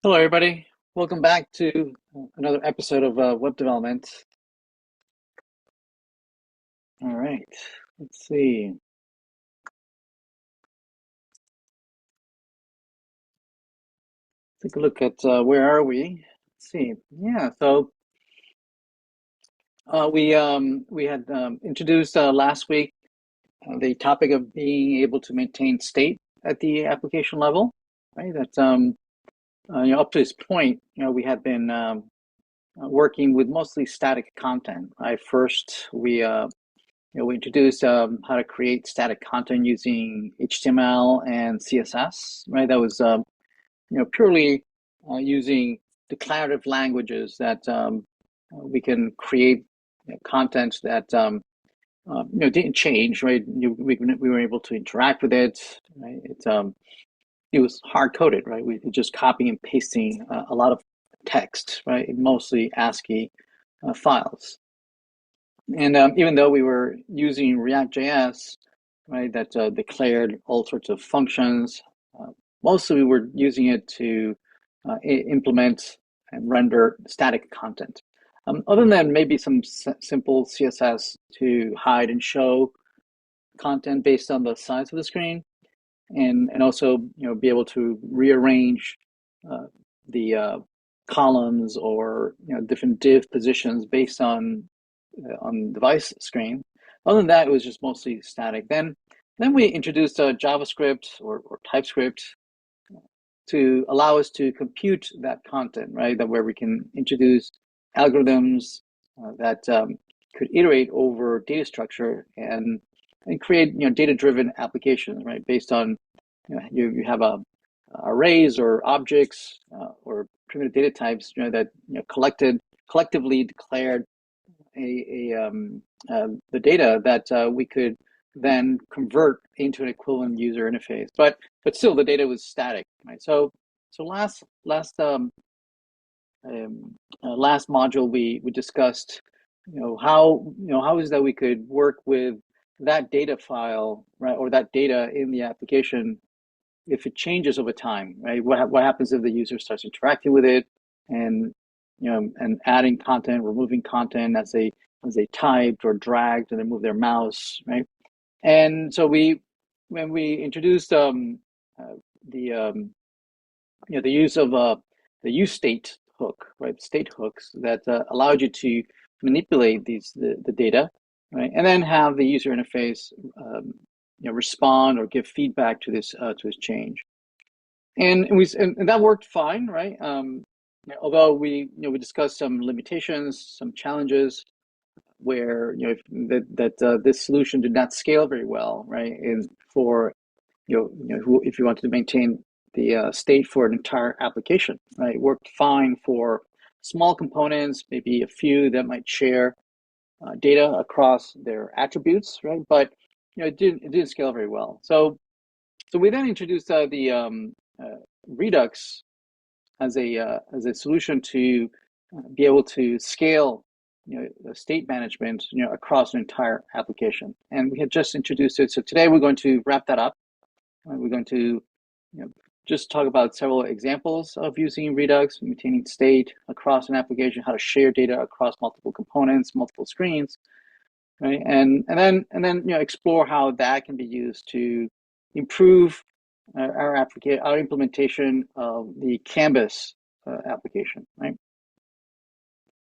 Hello, everybody. Welcome back to another episode of web development. All right, let's see. Take a look at where are we? Let's see. Yeah, so we had introduced last week the topic of being able to maintain state at the application level, right? That's up to this point, we had been working with mostly static content. Right? First, we introduced how to create static content using HTML and CSS, right? That was purely using declarative languages that we can create content that didn't change, right? We were able to interact with it. Right? It was hard coded, right? We were just copying and pasting a lot of text, right? Mostly ASCII files. And even though we were using React.js, right, that declared all sorts of functions, mostly we were using it to implement and render static content. Other than maybe some simple CSS to hide and show content based on the size of the screen, and also be able to rearrange the columns or different div positions based on device screen. Other than that, it was just mostly static. Then we introduced JavaScript or TypeScript to allow us to compute that content, right? That where we can introduce algorithms that could iterate over data structure and create data-driven applications, right? Based on you have arrays or objects or primitive data types that collectively declared the data that we could then convert into an equivalent user interface. But still, the data was static, right? So last module we discussed, how is that we could work with that data file, right, or that data in the application if it changes over time, right? What happens if the user starts interacting with it and and adding content, removing content as they typed or dragged and they move their mouse, right? And so when we introduced the the use of the use state hook, right? State hooks that allowed you to manipulate the data, right? And then have the user interface respond or give feedback to this change. And that worked fine, right? Although we discussed some limitations, some challenges where this solution did not scale very well, right? And for if you wanted to maintain the state for an entire application, right? It worked fine for small components, maybe a few that might share data across their attributes, right? But it didn't scale very well. So we then introduced the Redux as a solution to be able to scale the state management across an entire application. And we had just introduced it. So today we're going to wrap that up. We're going to just talk about several examples of using Redux, maintaining state across an application, how to share data across multiple components, multiple screens, right? And then explore how that can be used to improve our implementation of the Canvas application, right?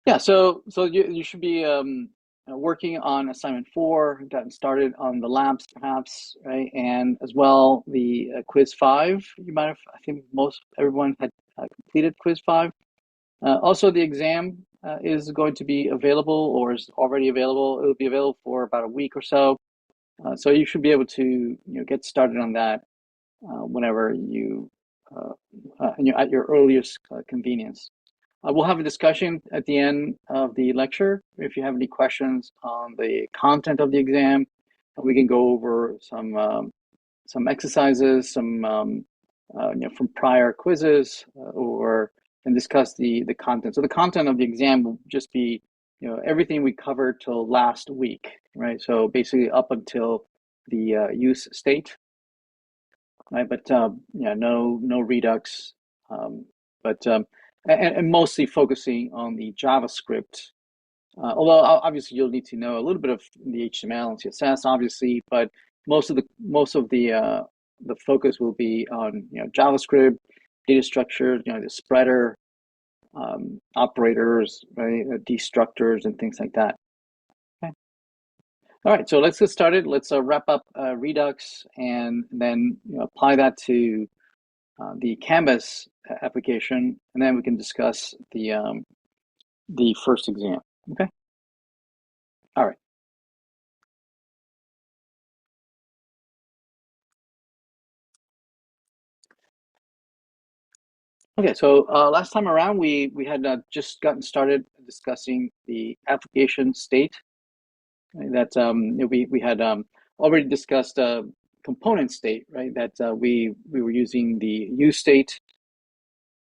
Yeah, so you should be working on assignment 4, gotten started on the labs perhaps, right? And as well the quiz 5. You might have, I think everyone had completed quiz 5. Also, the exam is going to be available or is already available. It will be available for about a week or so. So you should be able to get started on that whenever you at your earliest convenience. We'll have a discussion at the end of the lecture. If you have any questions on the content of the exam, we can go over some exercises, some from prior quizzes, and discuss the content. So the content of the exam will just be everything we covered till last week, right? So basically up until the use state, right? But no Redux But and mostly focusing on the JavaScript. Although obviously you'll need to know a little bit of the HTML and CSS, obviously, but most of the focus will be on JavaScript, data structures, the spreader, operators, right, destructors, and things like that. Okay. All right, so let's get started. Let's wrap up Redux and then apply that to the Canvas application, and then we can discuss the first exam. Okay. All right. Okay, so last time around we had just gotten started discussing the application state. Right, that we had already discussed component state, right? That we were using the useState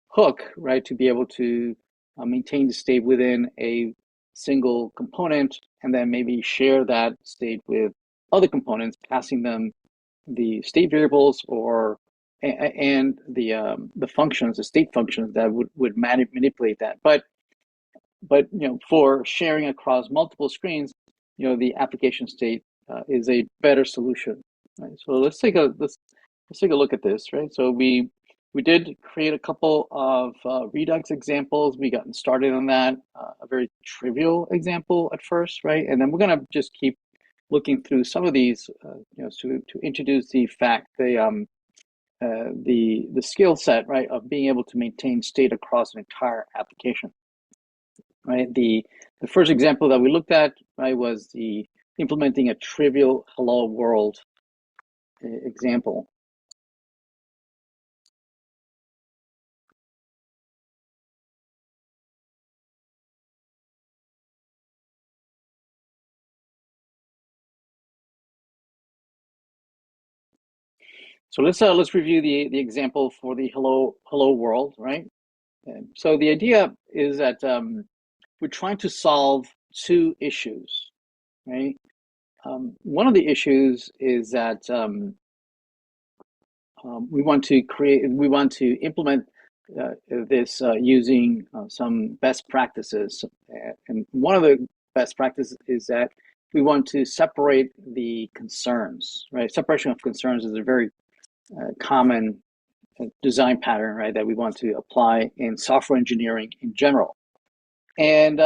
hook, right, to be able to maintain the state within a single component, and then maybe share that state with other components, passing them the state variables or and the functions, the state functions that would manipulate that. But for sharing across multiple screens, the application state is a better solution. Right? So let's take a look at this. Right. So we did create a couple of Redux examples. We got started on that. A very trivial example at first, right? And then we're gonna just keep looking through some of these, to introduce the skill set, right, of being able to maintain state across an entire application. Right. The first example that we looked at, right, was the implementing a trivial hello world example. So let's review the example for the hello world, right? And so the idea is that we're trying to solve two issues, right? One of the issues is that we want to implement this using some best practices. And one of the best practices is that we want to separate the concerns, right? Separation of concerns is a very common design pattern, right, that we want to apply in software engineering in general. And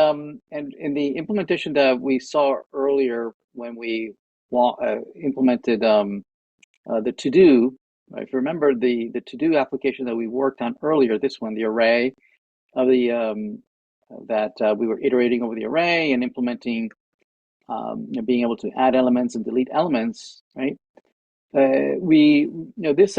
in the implementation that we saw earlier when we implemented the to-do, right? If you remember the to-do application that we worked on earlier, this one, the array of the that we were iterating over the array and implementing, being able to add elements and delete elements, right? This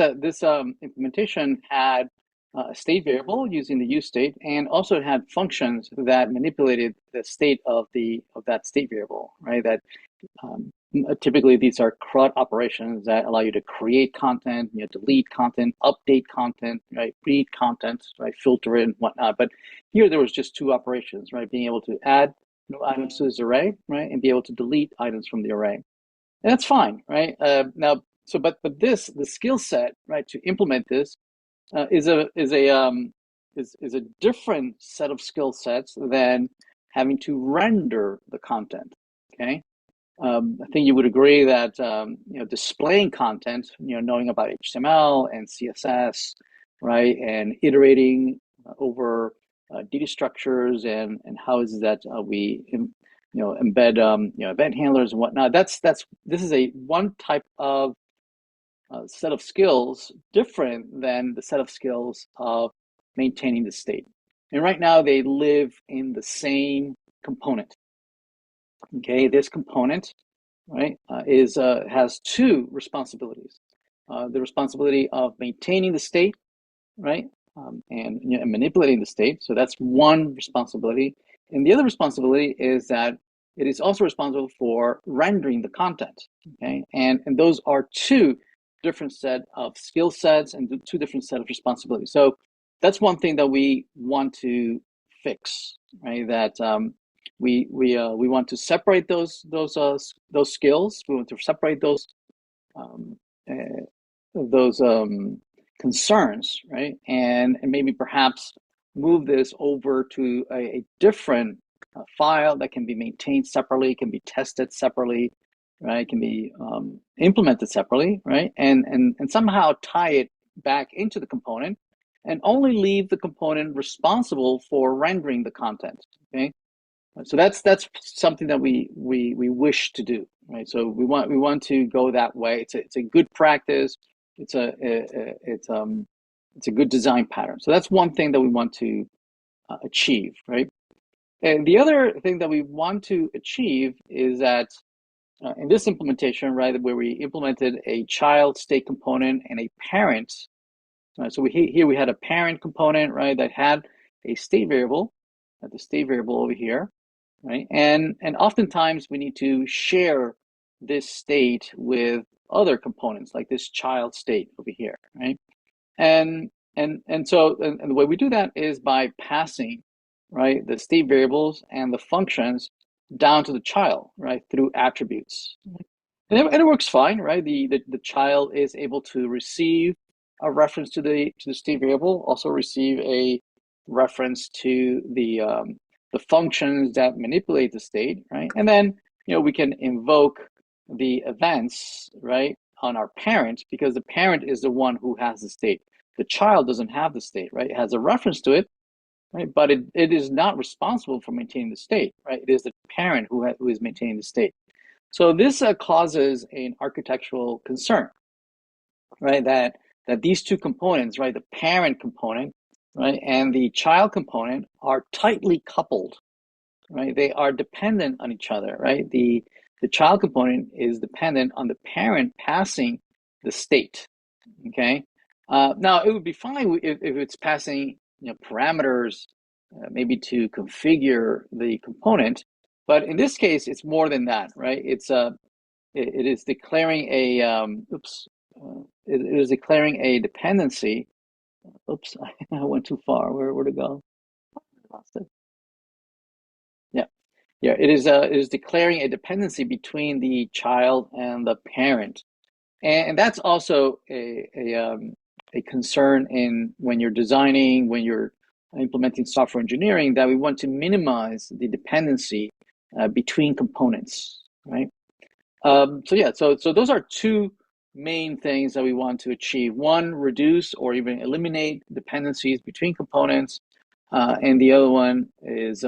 implementation had a state variable using the useState, and also it had functions that manipulated the state of that state variable, right? That typically these are CRUD operations that allow you to create content, delete content, update content, right? Read content, right? Filter it and whatnot. But here there was just two operations, right? Being able to add items to this array, right? And be able to delete items from the array. And that's fine, right? But the skill set, right, to implement this is a different set of skill sets than having to render the content. Okay, I think you would agree that displaying content, knowing about HTML and CSS, right, and iterating over data structures and how is that we embed event handlers and whatnot. This is a one type of set of skills different than the set of skills of maintaining the state. And right now they live in the same component. Okay, this component, right, has two responsibilities. The responsibility of maintaining the state, right, and manipulating the state. So that's one responsibility. And the other responsibility is that it is also responsible for rendering the content. Okay, and those are two different set of skill sets and two different set of responsibilities. So that's one thing that we want to fix, right? That we want to separate those skills. We want to separate those concerns, right? And maybe perhaps move this over to a different file that can be maintained separately, can be tested separately, right? Can be implemented separately, right? And somehow tie it back into the component and only leave the component responsible for rendering the content, okay? So that's something that we wish to do, right? So we want to go that way. It's a good practice. It's a good design pattern. So that's one thing that we want to achieve, right? And the other thing that we want to achieve is that in this implementation, right, where we implemented a child state component and a parent. So here we had a parent component, right, that had a state variable, the state variable over here, right? And oftentimes we need to share this state with other components, like this child state over here, right? And the way we do that is by passing, right, the state variables and the functions down to the child, right, through attributes. And it works fine, right? The child is able to receive a reference to the state variable, also receive a reference to the functions that manipulate the state, right? And then we can invoke the events, right, on our parent, because the parent is the one who has the state. The child doesn't have the state, right? It has a reference to it, right? But it is not responsible for maintaining the state, right? It is the parent who is maintaining the state. So this causes an architectural concern, right? That these two components, right, the parent component, right, and the child component are tightly coupled, right? They are dependent on each other, right? The child component is dependent on the parent passing the state. Okay. Now it would be fine if it's passing parameters, maybe to configure the component, but in this case it's more than that, right? It is declaring a it is declaring a dependency. Oops, I went too far. Where to go? I lost it. Yeah. Yeah, it is declaring a dependency between the child and the parent, and that's also a concern in when you're designing, when you're implementing software engineering, that we want to minimize the dependency between components, right? So yeah, so those are two main things that we want to achieve. One, reduce or even eliminate dependencies between components, and the other one is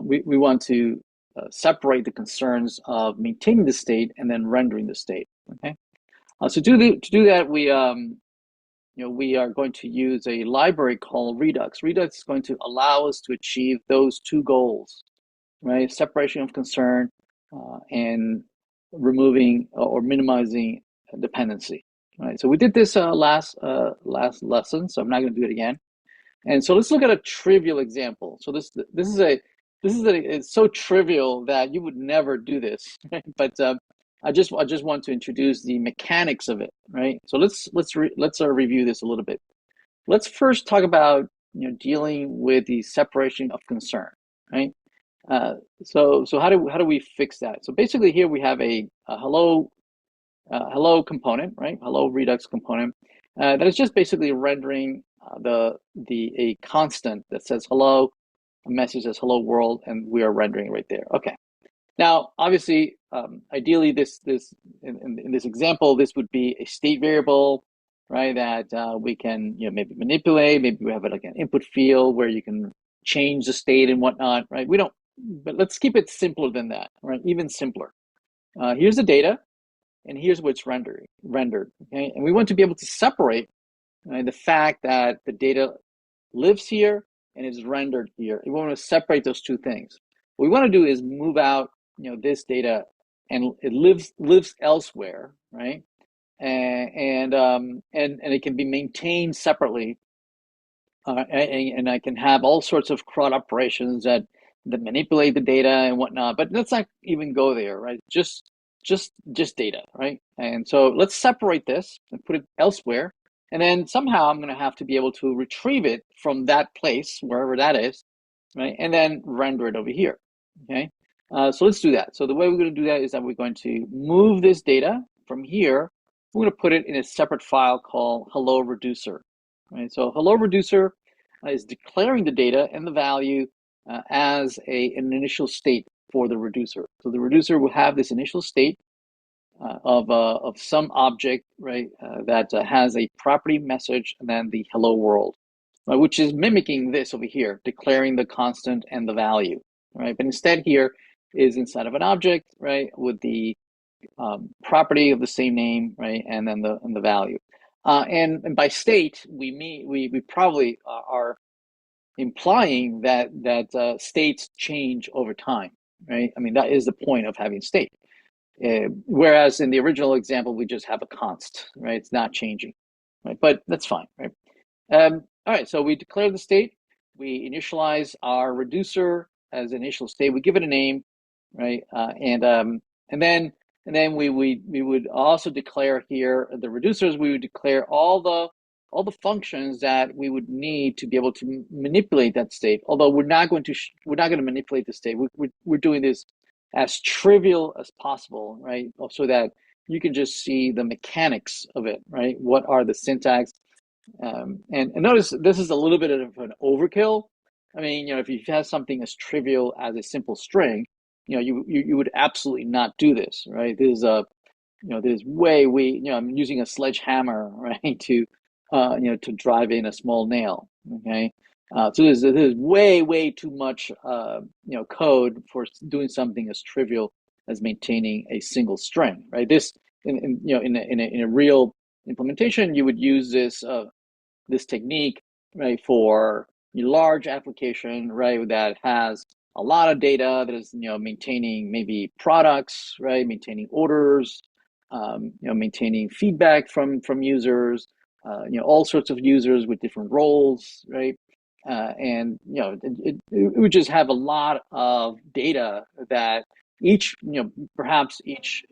we want to separate the concerns of maintaining the state and then rendering the state. Okay, so to do that, we are going to use a library called Redux. Redux is going to allow us to achieve those two goals, right? Separation of concern and removing or minimizing dependency. Right. So we did this last lesson, so I'm not going to do it again. And so let's look at a trivial example. So this is it's so trivial that you would never do this, right? But I just want to introduce the mechanics of it, right? So let's review this a little bit. Let's first talk about dealing with the separation of concern, right? So how do we fix that? So basically here we have a hello component, right? Hello Redux component that is just basically rendering a constant that says hello, a message says hello world, and we are rendering right there. Okay. Now, obviously, ideally, this in this example, this would be a state variable, right? That we can maybe manipulate. Maybe we have like an input field where you can change the state and whatnot, right? We don't, but let's keep it simpler than that, right? Even simpler. Here's the data, and here's what's rendered. Okay, and we want to be able to separate the fact that the data lives here and is rendered here. We want to separate those two things. What we want to do is move out this data, and it lives elsewhere, right? And it can be maintained separately, and I can have all sorts of CRUD operations that manipulate the data and whatnot. But let's not even go there, right? Just data, right? And so let's separate this and put it elsewhere. And then somehow I'm going to have to be able to retrieve it from that place, wherever that is, right? And then render it over here, okay? So let's do that. So the way we're going to do that is that we're going to move this data from here we're going to put it in a separate file called hello reducer. Right? So hello reducer is declaring the data and the value as an initial state for the reducer. So the reducer will have this initial state of some object, right, that has a property message and then the hello world, right, which is mimicking this over here, declaring the constant and the value, right? But instead here is inside of an object, right, with the property of the same name, right, and then the value. And by state, we mean we probably are implying that states change over time, right? I mean, that is the point of having state. Whereas in the original example, we just have a const, right? It's not changing, right? But that's fine, right? All right, so we declare the state. We initialize our reducer as initial state. We give it a name, right? And then we would also declare here the reducers. We would declare all the functions that we would need to be able to manipulate that state. Although we're not going to manipulate the state. We're doing this as trivial as possible, right? So that you can just see the mechanics of it, right? What are the syntax? And notice this is a little bit of an overkill. I mean, if you have something as trivial as a simple string, you would absolutely not do this, right? There's I'm using a sledgehammer, right, to drive in a small nail, okay? So there's way too much, code for doing something as trivial as maintaining a single string, right? This, in a real implementation, you would use this technique, right, for a large application, right, that has a lot of data that is, maintaining maybe products, right, maintaining orders, maintaining feedback from users, all sorts of users with different roles, right? And it would just have a lot of data that perhaps each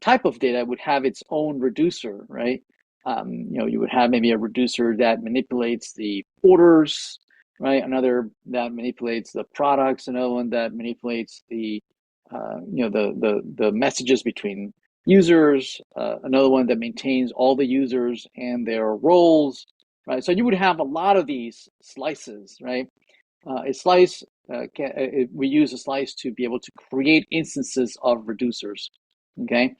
type of data would have its own reducer, right? You would have maybe a reducer that manipulates the orders, right? Another that manipulates the products, another one that manipulates the messages between users, another one that maintains all the users and their roles, right? So you would have a lot of these slices, right? A slice, we use a slice to be able to create instances of reducers, okay?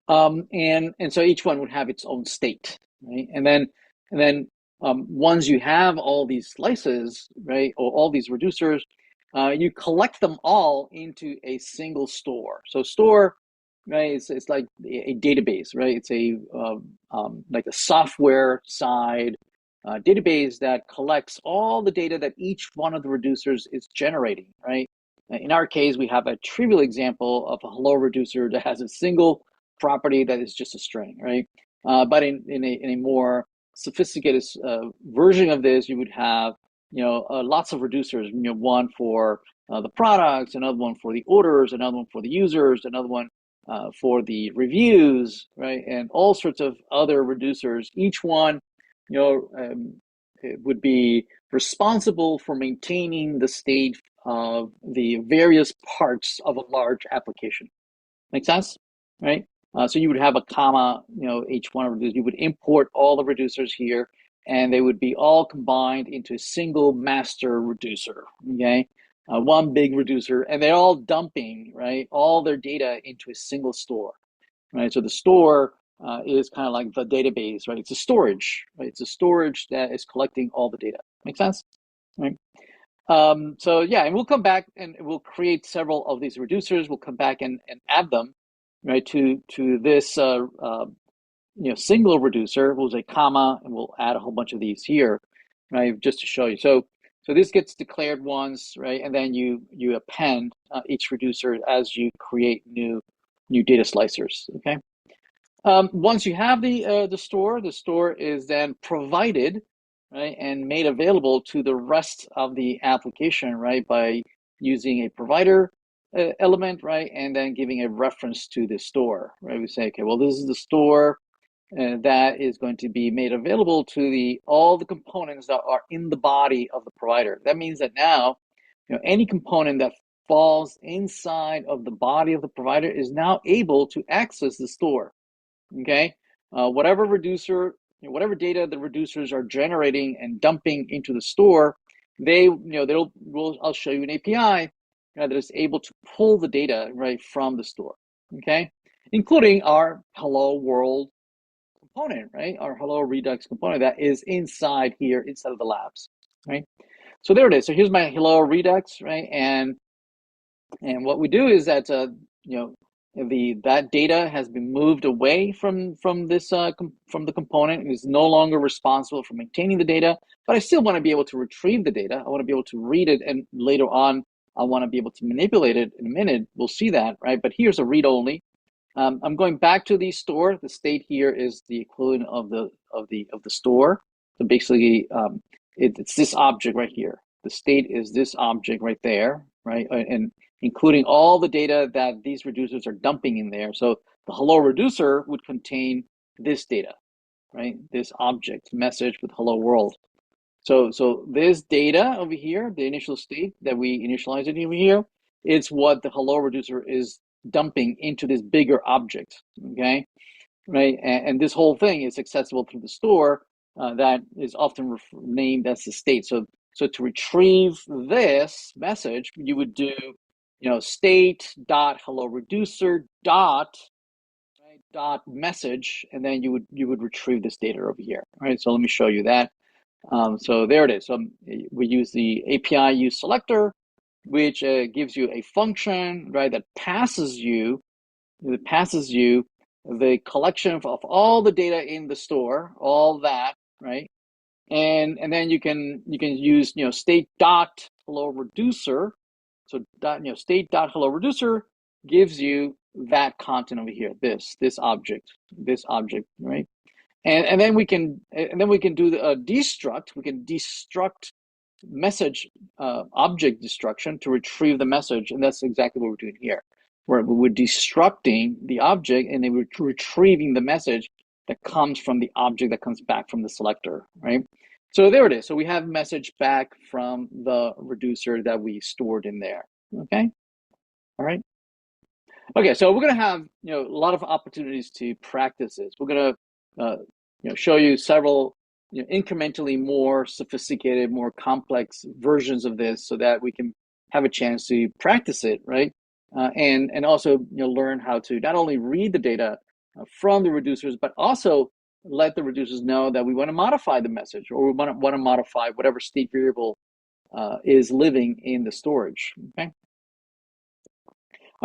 And so each one would have its own state, right? And then once you have all these slices, right, or all these reducers, you collect them all into a single store. So store, right, it's like a database, right? It's like a software side database that collects all the data that each one of the reducers is generating, right? In our case, we have a trivial example of a hello reducer that has a single property that is just a string, right? But in a more sophisticated version of this, you would have lots of reducers. One for the products, another one for the orders, another one for the users, another one for the reviews, right? And all sorts of other reducers. Each one, it would be responsible for maintaining the state of the various parts of a large application. Make sense? Right? So you would have a comma, each one of these. You would import all the reducers here, and they would be all combined into a single master reducer. Okay, one big reducer, and they're all dumping, right, all their data into a single store. Right. So the store is kind of like the database, right? It's a storage, right? It's a storage that is collecting all the data. Make sense? Right. So yeah, and we'll come back and we'll create several of these reducers. We'll come back and add them, right, to this single reducer. We'll say comma, and we'll add a whole bunch of these here, right, just to show you. So this gets declared once, right, and then you append each reducer as you create new data slicers. Okay. Once you have the store is then provided, right, and made available to the rest of the application, right, by using a provider element, right, and then giving a reference to the store, right. We say, okay, well, this is the store that is going to be made available to all the components that are in the body of the provider. That means that now, any component that falls inside of the body of the provider is now able to access the store. Okay, whatever reducer, whatever data the reducers are generating and dumping into the store, I'll show you an API that is able to pull the data right from the store. Okay, including our hello world component, right? Our hello Redux component that is inside here, inside of the labs, right? So there it is. So here's my hello Redux, right? And what we do is that you know that data has been moved away from this from the component and is no longer responsible for maintaining the data. But I still want to be able to retrieve the data. I want to be able to read it, and later on, I want to be able to manipulate it in a minute. We'll see that, right? But here's a read only. I'm going back to the store. The state here is the equivalent of the store. So basically, it's this object right here. The state is this object right there, right? And including all the data that these reducers are dumping in there. So the hello reducer would contain this data, right? This object message with hello world. So this data over here, the initial state that we initialize it over here, it's what the hello reducer is dumping into this bigger object, okay? Right, and this whole thing is accessible through the store that is often named as the state. So to retrieve this message, you would do, state dot hello reducer dot right, dot message, and then you would retrieve this data over here. All right, so let me show you that. So there it is. We use the API use selector, which gives you a function, right, that passes you the collection of all the data in the store, all that, right? And then you can use state dot hello reducer. So state dot hello reducer gives you that content over here, this object, right? And then we can do the destruct. We can destruct message object destruction to retrieve the message, and that's exactly what we're doing here. We're destructing the object, and then we're retrieving the message that comes from the object that comes back from the selector, right? So there it is. So we have message back from the reducer that we stored in there. Okay, all right. Okay, so we're going to have a lot of opportunities to practice this. We're going to show you several incrementally more sophisticated, more complex versions of this, so that we can have a chance to practice it, right? And also learn how to not only read the data from the reducers, but also let the reducers know that we want to modify the message, or we want to modify whatever state variable is living in the storage. Okay.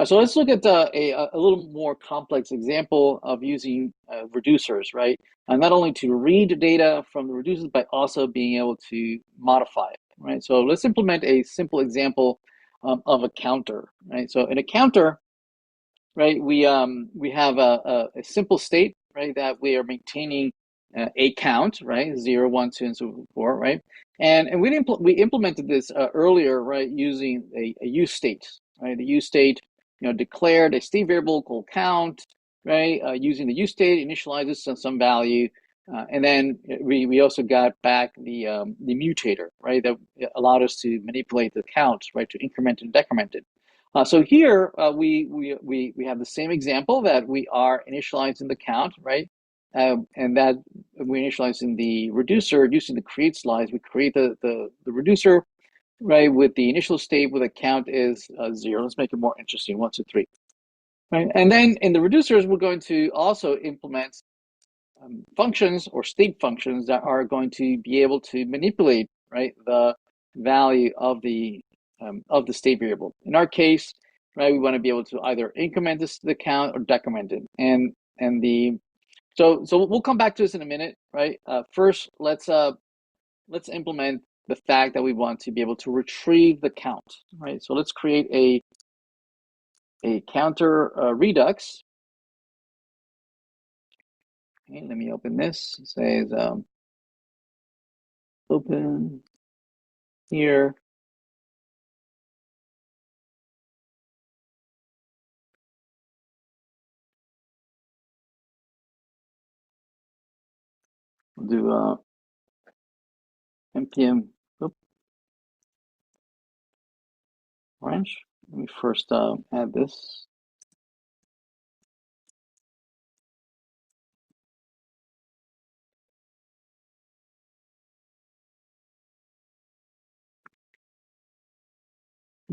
So let's look at a little more complex example of using reducers, right? And not only to read data from the reducers, but also being able to modify it, right? So let's implement a simple example of a counter, right? So in a counter, right, we have a simple state, right, that we are maintaining a count, right, 0, 1, 2, and so forth, right? And we implemented this earlier, right, using a use state, right? The use state declared a state variable called count, right? Using the use state, initializes some value, and then we also got back the mutator, right? That allowed us to manipulate the count, right? To increment and decrement it. So here we have the same example that we are initializing the count, right? And that we're initializing the reducer using the create slides. We create the reducer, right, with the initial state with a count is 0. Let's make it more interesting, 1, 2, 3. Right? And then in the reducers, we're going to also implement functions or state functions that are going to be able to manipulate, right, the value of the state variable. In our case, right, we want to be able to either increment this to the count or decrement it. So we'll come back to this in a minute, right? First, let's implement the fact that we want to be able to retrieve the count, right? So let's create a counter Redux. Okay, let me open this. It says open here. We'll do npm orange. Let me first add this.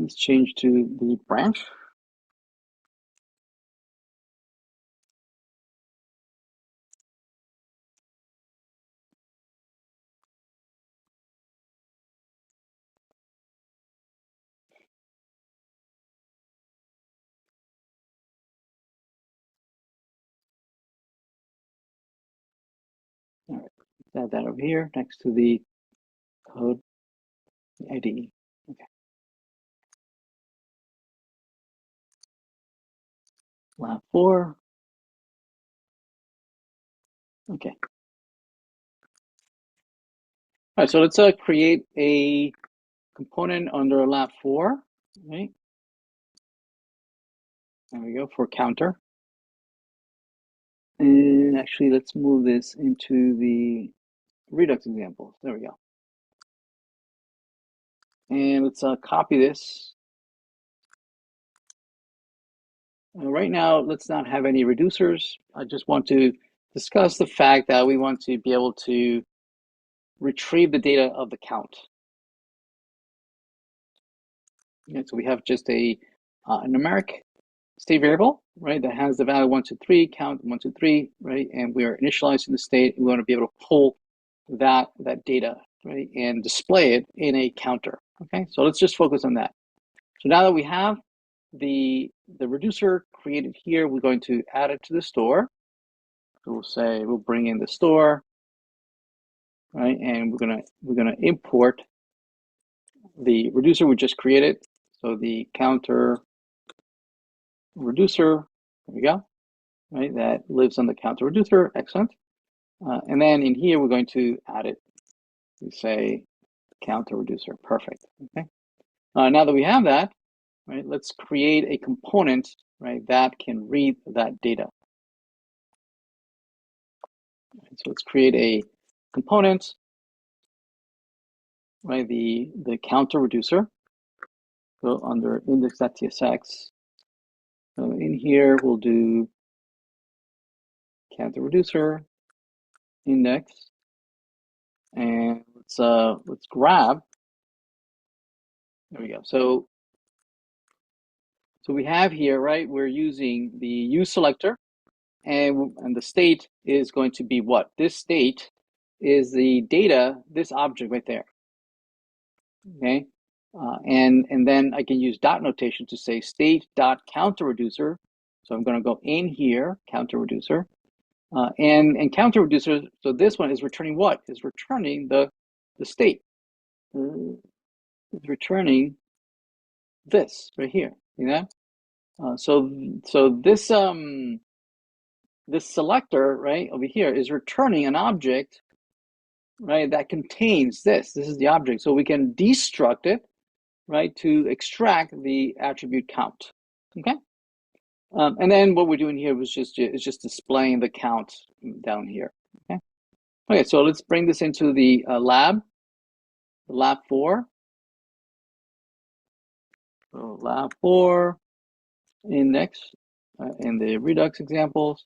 let's change to the branch. All right, add that over here next to the code ID. Okay. Lab 4. Okay. All right, so let's create a component under lab 4, right? There we go, for counter. And actually, let's move this into the Redux examples. There we go. And let's copy this. Right now, let's not have any reducers. I just want to discuss the fact that we want to be able to retrieve the data of the count. Okay, so we have just a numeric state variable, right, that has the value 1, 2, 3, count 1, 2, 3, right, and we are initializing the state. We want to be able to pull that data, right, and display it in a counter. Okay, so let's just focus on that. So now that we have the reducer created here, we're going to add it to the store. So we'll say we'll bring in the store, right, and we're gonna import the reducer we just created. So the counter reducer, there we go, right, that lives on the counter reducer. Excellent. And then in here we're going to add it. We say counter reducer. Perfect. Okay. Now that we have that, right, let's create a component, right, that can read that data. So let's create a component, right, the counter reducer. So under index.tsx, so in here we'll do counter reducer index, and let's grab. There we go. So we have here, right, we're using the use selector, and the state is going to be what? This state is the data, this object right there. Okay, and then I can use dot notation to say state dot counter reducer. So I'm going to go in here, counter reducer, and counter reducer. So this one is returning what? Is returning the state. It's returning this right here. You know. So this this selector right over here is returning an object, right, that contains this. This is the object. So we can destruct it, right, to extract the attribute count. Okay. And then what we're doing here is just displaying the count down here. Okay. Okay. So let's bring this into the lab 4. So lab 4 index in the Redux examples,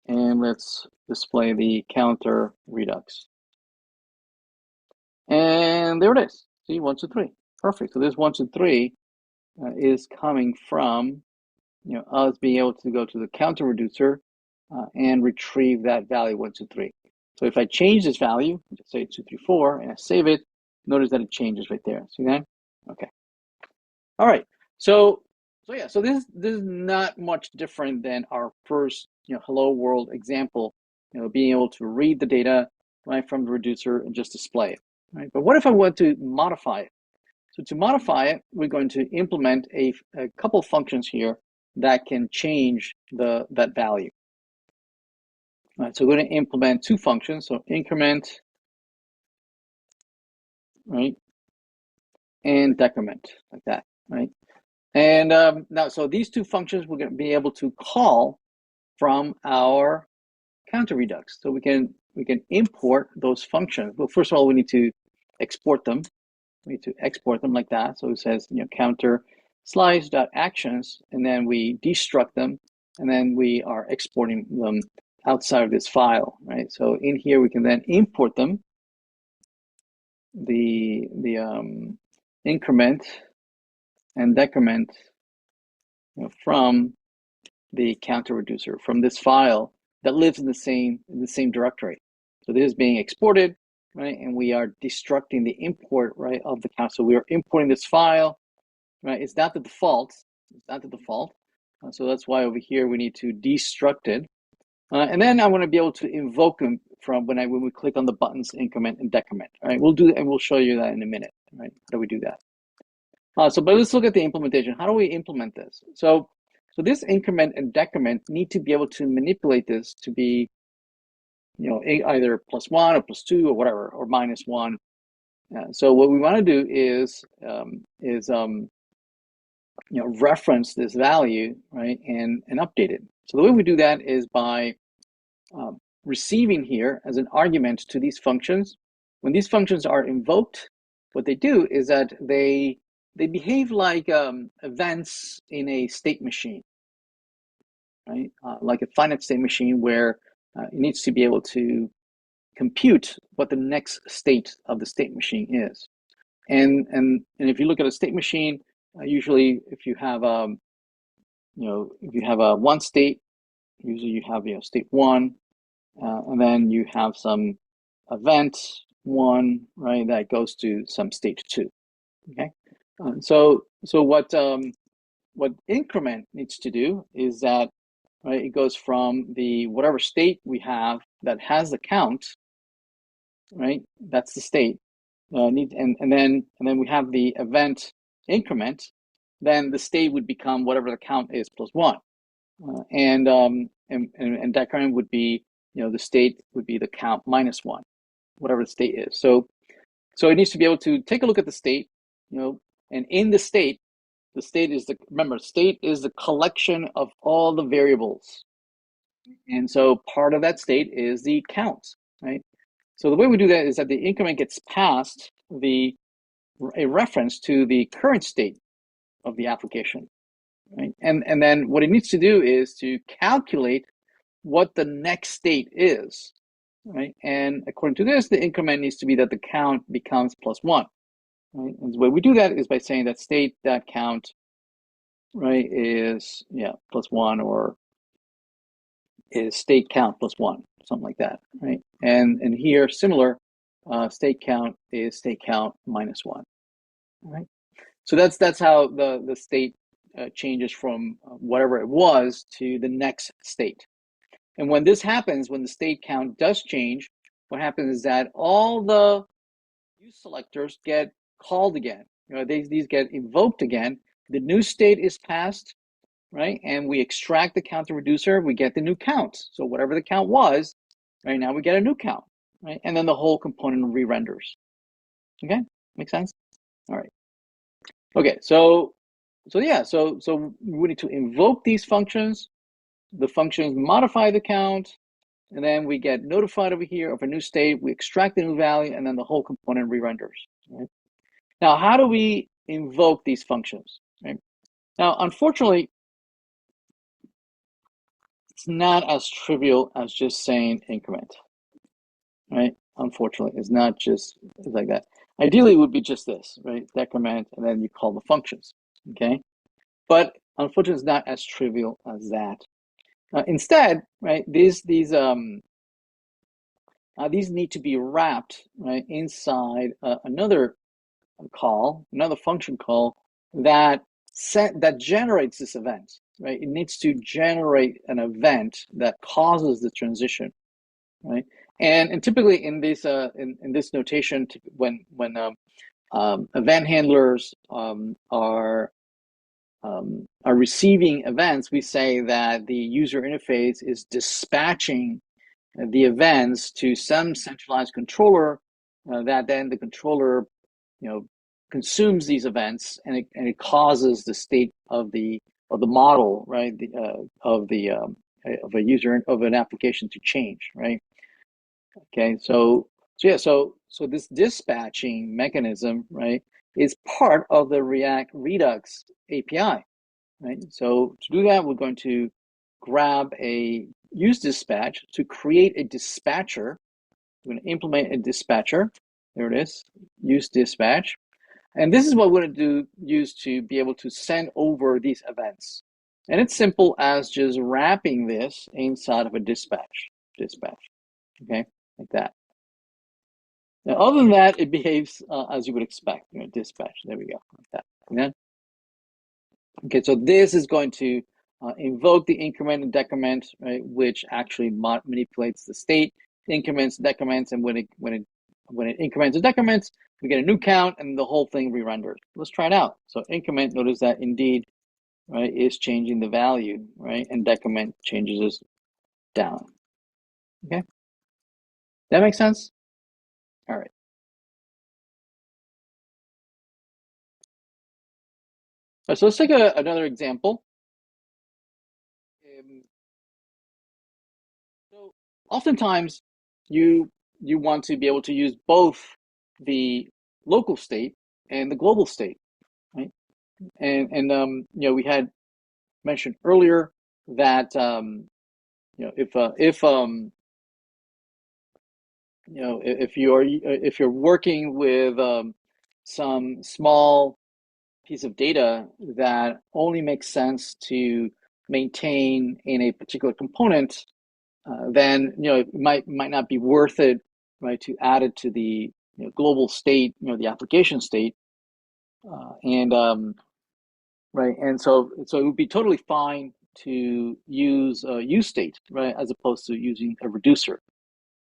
and let's display the counter Redux. And there it is. See, 1, 2, 3. Perfect. So this 1, 2, 3 is coming from, you know, us being able to go to the counter reducer and retrieve that value 1, 2, 3. So if I change this value, just say 2, 3, 4, and I save it, notice that it changes right there. See that? Okay. All right. So yeah. So this is not much different than our first, you know, hello world example. You know, being able to read the data right from the reducer and just display it. Right. But what if I want to modify it? So to modify it, we're going to implement a couple functions here that can change that value. All right, so we're going to implement 2 functions. So increment, right, and decrement, like that, right? And now, so these 2 functions we're going to be able to call from our counter Redux. So we can import those functions. Well, first of all, we need to export them. We need to export them like that. So it says, you know, counter slice.actions, and then we destruct them, and then we are exporting them outside of this file, right? So in here we can then import them. The increment and decrement, from the counter reducer, from this file that lives in the same directory. So this is being exported, right? And we are destructing the import, right, of the count. So we are importing this file, right? It's not the default. It's not the default. So that's why over here we need to destruct it. And then I want to be able to invoke them from when we click on the buttons increment and decrement. All right, we'll do, and we'll show you that in a minute. Right? How do we do that? But let's look at the implementation. How do we implement this? So this increment and decrement need to be able to manipulate this to be, either +1 or +2 or whatever, or -1. So what we want to do is reference this value, right, and update it. So the way we do that is by receiving here as an argument to these functions. When these functions are invoked, what they do is that they behave like events in a state machine, right? Like a finite state machine where it needs to be able to compute what the next state of the state machine is. And if you look at a state machine, usually if you have a one state, usually you have state one, and then you have some event one, right, that goes to some state two. Okay, so what increment needs to do is that, right, it goes from the whatever state we have that has the count, right, that's the state, and then we have the event increment, then the state would become whatever the count is +1, and decrement would be, the state would be the count -1, whatever the state is. So it needs to be able to take a look at the state, and in the state is state is the collection of all the variables. And so part of that state is the count, right? So the way we do that is that the increment gets passed a reference to the current state of the application, right? And then what it needs to do is to calculate what the next state is, right? And according to this, the increment needs to be that the count becomes +1, right? And the way we do that is by saying that state.count, right, is +1, or is state count +1, something like that, right? And here, similar, state count is state count -1, right? So that's how the state changes from whatever it was to the next state. And when this happens, when the state count does change, what happens is that all the use selectors get called again. These get invoked again. The new state is passed, right? And we extract the counter reducer, we get the new count. So whatever the count was, right, now we get a new count, right? And then the whole component re-renders. Okay, make sense? All right. Okay, so we need to invoke these functions. The functions modify the count, and then we get notified over here of a new state. We extract the new value, and then the whole component re-renders. Right? Now, how do we invoke these functions? Right? Now, unfortunately, it's not as trivial as just saying increment. Right? Unfortunately, it's not just like that. Ideally, it would be just this, right? Decrement, and then you call the functions. Okay, but unfortunately, it's not as trivial as that. Instead, right, these need to be wrapped, right, inside another function call that generates this event, right? It needs to generate an event that causes the transition, right? And typically in this notation, when event handlers are receiving events, we say that the user interface is dispatching the events to some centralized controller, that then the controller, consumes these events, and it causes the state of the model, right, of a user of an application to change, right? Okay, so this dispatching mechanism, right, is part of the React Redux API, right? So to do that, we're going to grab a use dispatch to create a dispatcher. We're going to implement a dispatcher. There it is, use dispatch. And this is what we're going to use to be able to send over these events. And it's simple as just wrapping this inside of a dispatch, okay, like that. Now, other than that, it behaves as you would expect, dispatch. There we go, like that. Okay? Okay, so this is going to invoke the increment and decrement, right, which actually manipulates the state, increments, decrements, and when it increments and decrements, we get a new count, and the whole thing re-renders. Let's try it out. So increment, notice that indeed, right, is changing the value, right, and decrement changes us down. Okay, that makes sense. All right. So let's take another example. So oftentimes you want to be able to use both the local state and the global state, right? And we had mentioned earlier that if you're working with some small piece of data that only makes sense to maintain in a particular component, then it might not be worth it, right, to add it to the global state, the application state, and right, and so it would be totally fine to use useState, right, as opposed to using a reducer,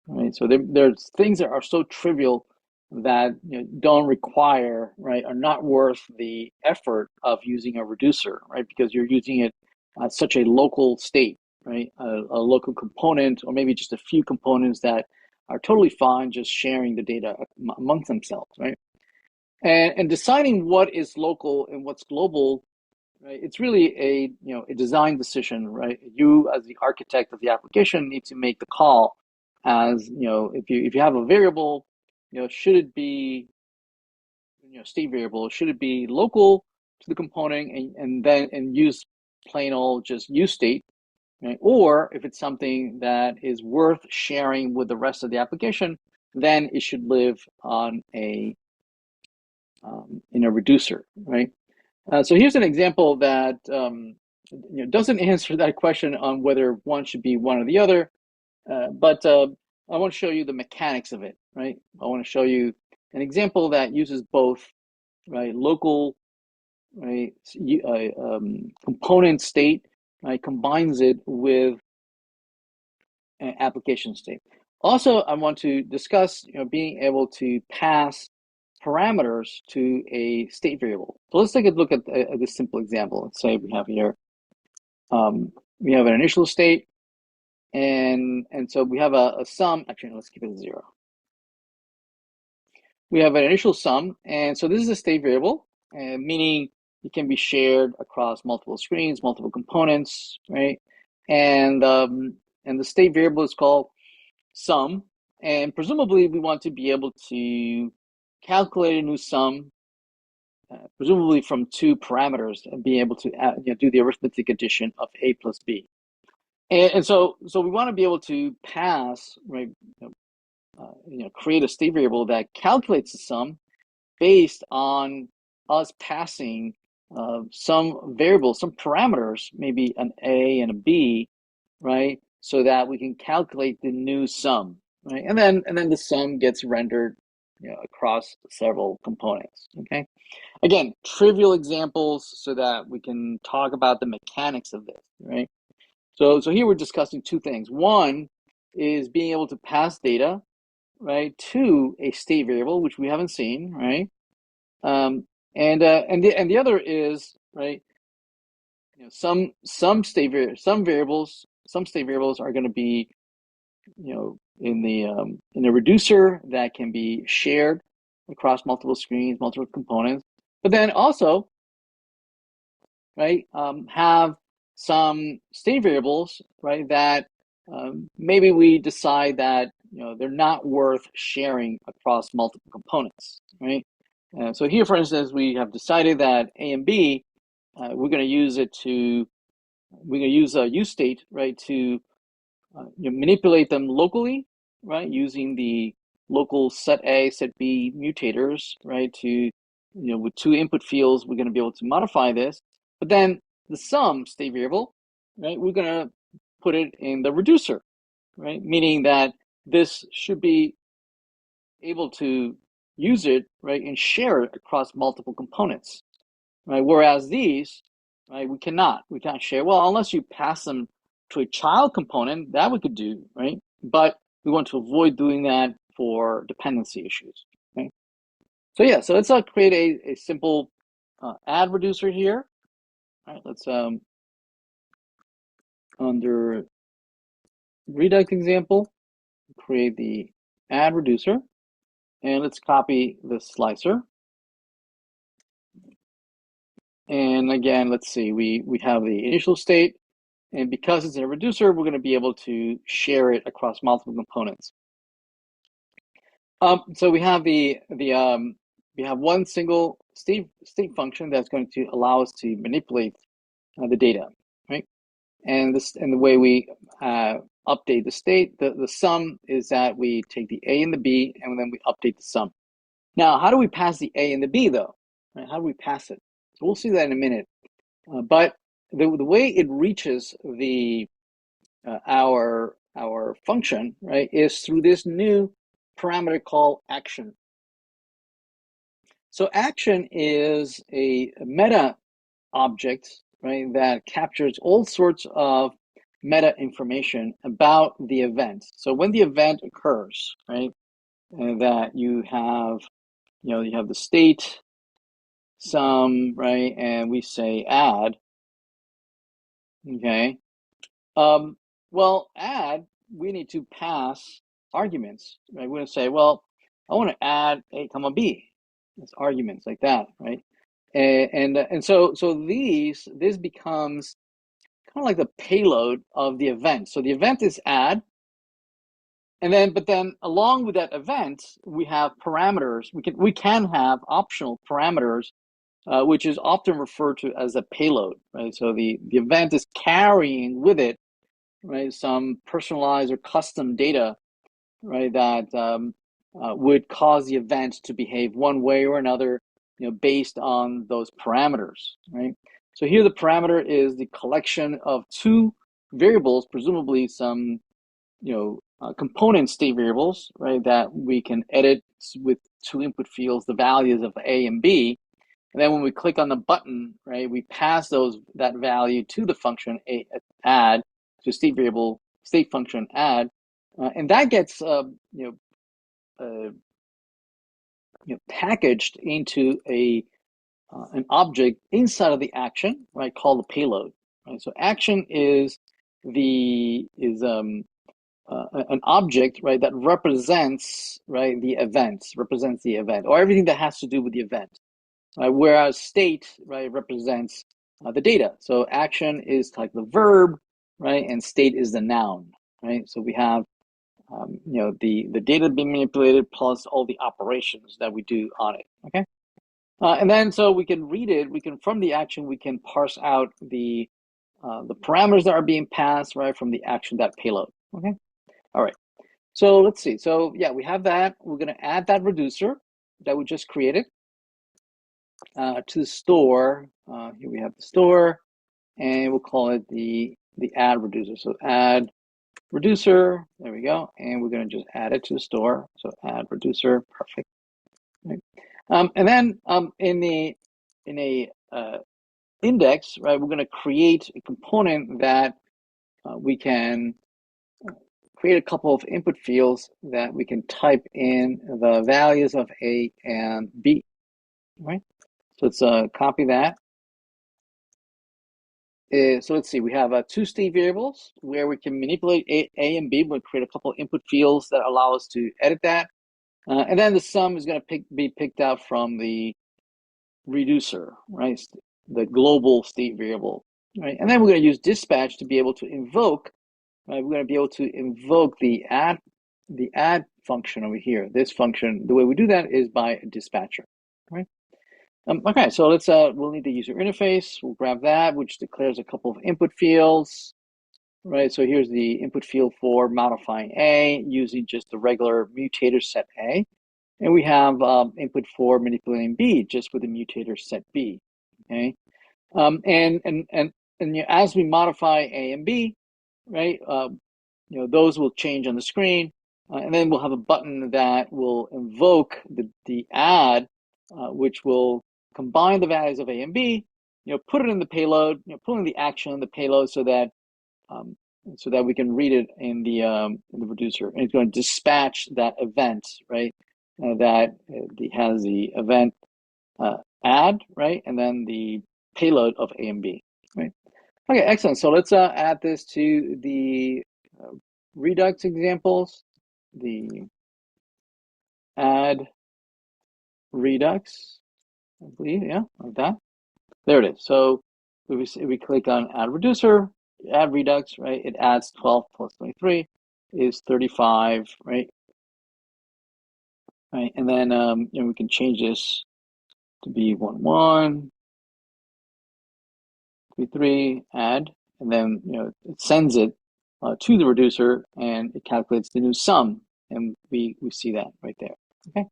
right? So there's things that are so trivial that don't require, right, are not worth the effort of using a reducer, right, because you're using it at such a local state, right, a local component, or maybe just a few components that are totally fine just sharing the data amongst themselves, right? And deciding what is local and what's global, right, it's really a design decision, right? You as the architect of the application need to make the call as if you have a variable, should it be state variable, should it be local to the component and use plain old just use state, right? Or if it's something that is worth sharing with the rest of the application, then it should live on in a reducer, right? So here's an example that doesn't answer that question on whether one should be one or the other, but I want to show you the mechanics of it, right? I want to show you an example that uses both, right, local, right, component state, right, combines it with an application state. Also, I want to discuss, being able to pass parameters to a state variable. So let's take a look at this simple example. Let's say we have here, we have an initial state, and so we have a sum. Actually, let's keep it 0. We have an initial sum, and so this is a state variable, meaning it can be shared across multiple screens, multiple components, right? And the state variable is called sum, and presumably we want to be able to calculate a new sum, presumably from two parameters, and be able to do the arithmetic addition of a plus b. And so we want to be able to pass, right, create a state variable that calculates the sum based on us passing some variables, some parameters, maybe an a and a b, right, so that we can calculate the new sum, right, and then the sum gets rendered across several components. Okay, again, trivial examples so that we can talk about the mechanics of this, right? So here we're discussing two things. One is being able to pass data, right, to a state variable, which we haven't seen, right? And the other is, right, some state variables are going to be in a reducer that can be shared across multiple screens, multiple components, but then also, right, have some state variables, right, that maybe we decide that they're not worth sharing across multiple components, right? So here, for instance, we have decided that A and B, we're going to use use state, right, to manipulate them locally, right, using the local set A, set B mutators, right, to with two input fields, we're going to be able to modify this. But then the sum state variable, right, we're going to put it in the reducer, right? Meaning that this should be able to use it, right, and share it across multiple components, right? Whereas these, right, we can't share. Well, unless you pass them to a child component, that we could do, right? But we want to avoid doing that for dependency issues, right? So yeah, so let's create a simple add reducer here. All right, let's under Redux example, create the add reducer, and let's copy the slicer. And again, let's see, we have the initial state, and because it's in a reducer, we're going to be able to share it across multiple components. So we have we have one single state function that's going to allow us to manipulate the data, right? And the way we update the state, the sum is that we take the A and the B, and then we update the sum. Now, how do we pass the A and the B though? Right? How do we pass it? So we'll see that in a minute. But the way it reaches the our function, right, is through this new parameter called action. So action is a meta object, right, that captures all sorts of meta information about the event. So when the event occurs, right, that you have the state, sum, right, and we say add, okay. Well, add, we need to pass arguments, right? We're going to say, well, I want to add A comma B. It's arguments like that, right? And so this becomes kind of like the payload of the event. So the event is add, but then along with that event, we have parameters. We can have optional parameters, which is often referred to as a payload, right? So the event is carrying with it, right, some personalized or custom data, right, that would cause the event to behave one way or another, based on those parameters, right? So here the parameter is the collection of two variables, presumably some, component state variables, right, that we can edit with two input fields, the values of A and B. And then when we click on the button, right, we pass that value to the function add, to state function add, and that gets packaged into an object inside of the action, right, called the payload. Right, so action is an object, right, that represents, right, the event, or everything that has to do with the event. Whereas state, right, represents the data. So action is like the verb, right, and state is the noun, right? So we have the data being manipulated plus all the operations that we do on it. Okay, and then so we can read it. From the action we can parse out the parameters that are being passed, right, from the action.payload. Okay, all right. So let's see. So yeah, we have that. We're going to add that reducer that we just created to the store. Here we have the store, and we'll call it the add reducer. So add reducer, there we go, and we're going to just add it to the store. So add reducer, perfect. Right. And then in a index, right, we're going to create a component that we can create a couple of input fields that we can type in the values of A and B. Right. So let's copy that. So let's see, we have two state variables where we can manipulate A and B. We'll create a couple of input fields that allow us to edit that. And then the sum is going to be picked out from the reducer, right? The global state variable, right? And then we're going to use dispatch to be able to invoke, right? We're going to be able to invoke the add function over here. This function, the way we do that is by a dispatcher, right? Okay, so we'll need the user interface. We'll grab that, which declares a couple of input fields, right? So here's the input field for modifying A using just the regular mutator set A. And we have input for manipulating B just with the mutator set B. Okay, and as we modify A and B, right? Those will change on the screen, and then we'll have a button that will invoke the add, which will combine the values of A and B, put it in the payload, put in the action in the payload um, so that we can read it in the reducer, and it's going to dispatch that event, right? That has the event add, right, and then the payload of A and B, right? Okay, excellent. So let's add this to the Redux examples. The add Redux, I believe, yeah, like that. There it is. So we click on add reducer, add Redux, right? It adds 12 plus 23 is 35, right? Right, and then we can change this to be 1, 3, 3, add, and then it sends it to the reducer, and it calculates the new sum, and we see that right there. Okay.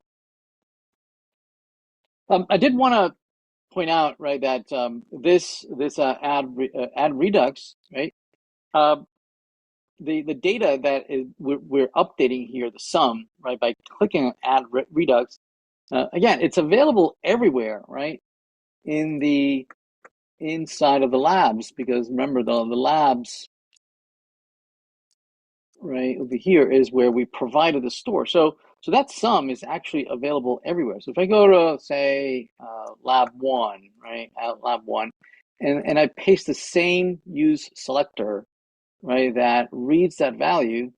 I did want to point out, right, that this add Redux, right, the data that we're updating here, the sum, right, by clicking on add Redux, again, it's available everywhere, right, in the inside of the labs, because remember the labs, right, over here is where we provided the store. So that sum is actually available everywhere. So if I go to, say, lab 1, right, lab 1, and I paste the same use selector, right, that reads that value,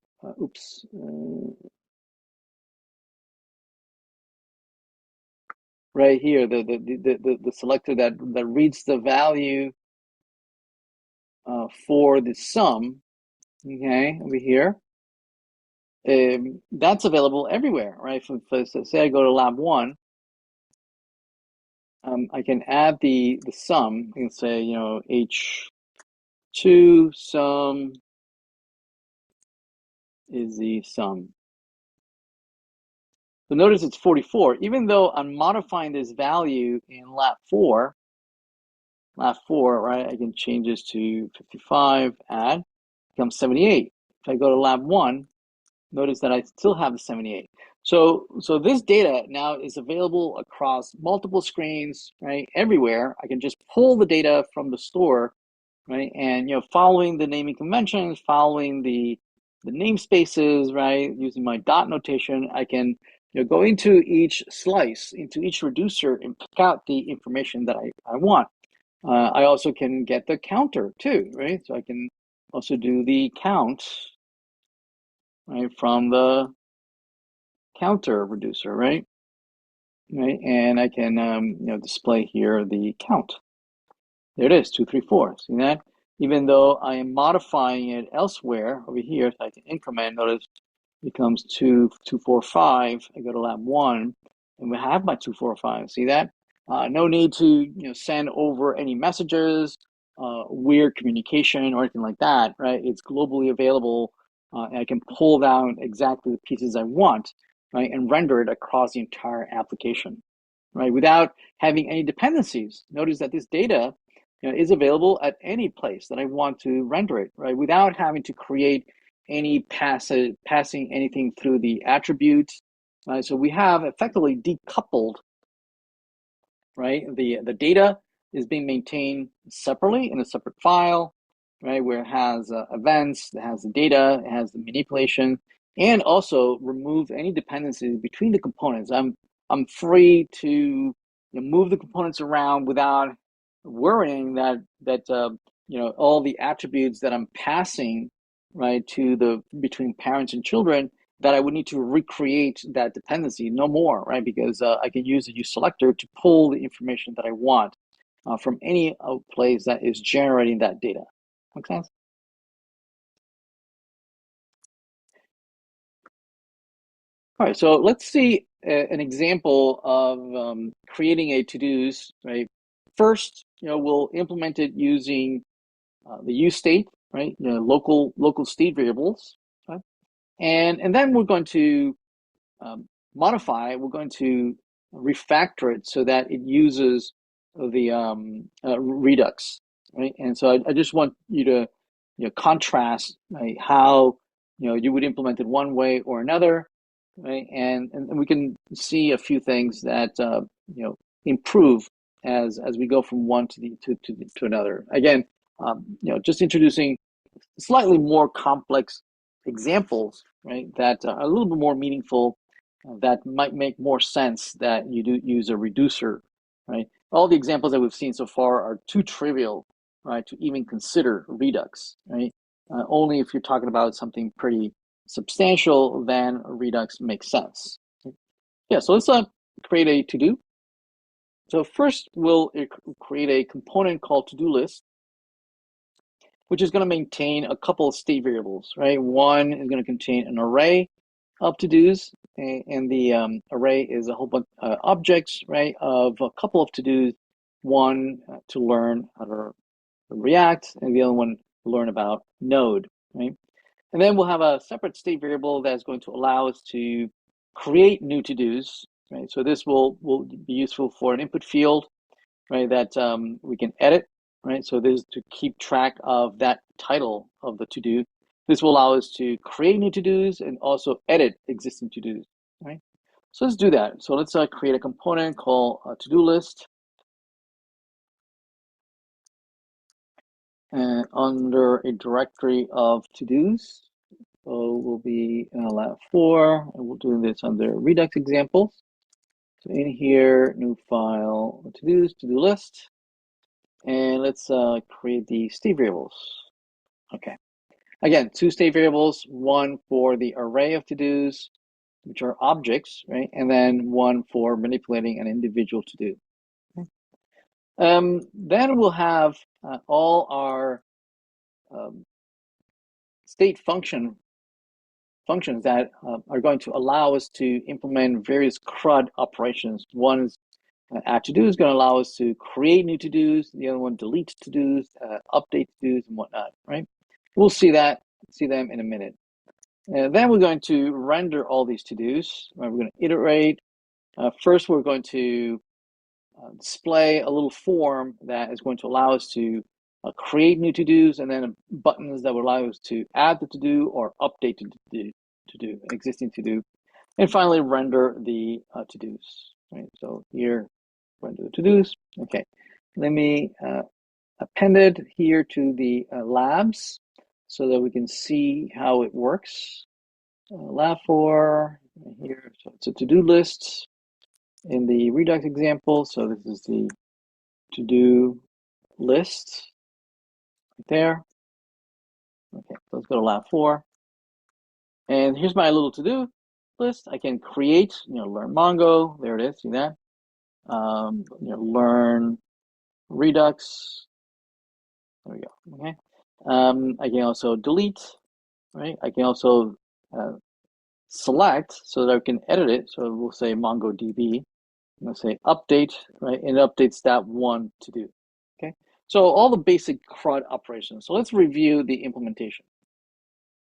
right here, the selector that reads the value for the sum, okay, over here, that's available everywhere, right? So say I go to lab 1, I can add the sum. I can say, H2 sum is the sum. So notice it's 44, even though I'm modifying this value in lab 4, right? I can change this to 55, add, becomes 78. If I go to lab 1, notice that I still have the 78. So this data now is available across multiple screens, right? Everywhere. I can just pull the data from the store, right? And following the naming conventions, following the namespaces, right? Using my dot notation, I can go into each slice, into each reducer, and pick out the information that I want. I also can get the counter too, right? So I can also do the count, right, from the counter reducer, right? Right, and I can display here the count. There it is, 2, 3, 4. See that? Even though I am modifying it elsewhere over here, so I can increment. Notice it becomes 2, 2, 4, 5. I go to lab 1, and we have my 2, 4, 5. See that? No need to send over any messages, weird communication, or anything like that. Right? It's globally available. And I can pull down exactly the pieces I want, right, and render it across the entire application, right, without having any dependencies. Notice that this data is available at any place that I want to render it, right, without having to create any passing anything through the attributes. Right? So we have effectively decoupled, right? The data is being maintained separately in a separate file, right, where it has events, it has the data, it has the manipulation, and also remove any dependencies between the components. I'm free to move the components around without worrying that all the attributes that I'm passing, right, to the between parents and children, that I would need to recreate that dependency no more, right? Because I can use the use selector to pull the information that I want from any place that is generating that data. Make sense? All right, so let's see an example of creating a to-dos, right? First, we'll implement it using the use state, right? Local state variables, right? And then we're going to modify, we're going to refactor it so that it uses the Redux, right? And so I just want you to contrast, right, how you would implement it one way or another, right? And we can see a few things that improve as we go from one to another. Again, just introducing slightly more complex examples, right, that are a little bit more meaningful, that might make more sense that you do use a reducer, right? All the examples that we've seen so far are too trivial, right, to even consider Redux, right? Only if you're talking about something pretty substantial, then Redux makes sense. Yeah, so let's create a to-do. So first, we'll create a component called to-do list, which is going to maintain a couple of state variables, right? One is going to contain an array of to-dos, and the array is a whole bunch of objects, right, of a couple of to-dos, one to learn how to React, and the other one to learn about Node, right? And then we'll have a separate state variable that's going to allow us to create new to-dos, right? So this will be useful for an input field, right, that we can edit, right? So this is to keep track of that title of the to-do. This will allow us to create new to-dos and also edit existing to-dos, right? So let's do that. So let's create a component called to-do list. And under a directory of to-dos, so we'll be in lab4, and we'll do this under Redux examples. So in here, new file, to-dos, to-do list. And let's create the state variables. Okay. Again, two state variables, one for the array of to-dos, which are objects, right? And then one for manipulating an individual to-do. Okay. Then we'll have all our state functions that are going to allow us to implement various CRUD operations. One is add to-do is going to allow us to create new to-dos. The other one, delete to-dos, update to-dos, and whatnot, right? We'll see them in a minute. And then we're going to render all these to-dos. Right? We're going to iterate. First, we're going to display a little form that is going to allow us to create new to-dos, and then buttons that will allow us to add the to-do or update to-do, existing to-do. And finally, render the to-dos. Right? So here, render the to-dos. Okay, let me append it here to the labs so that we can see how it works. Lab4 here, so it's a to-do list in the Redux example. So this is the to-do list right there. Okay, so let's go to Lab4. And here's my little to-do list. I can create, learn Mongo. There it is, see that? Learn Redux. There we go, okay. I can also delete, right? I can also select so that I can edit it. So we'll say MongoDB. I'm going to say update, right? And it updates that one to do. Okay. So all the basic CRUD operations. So let's review the implementation.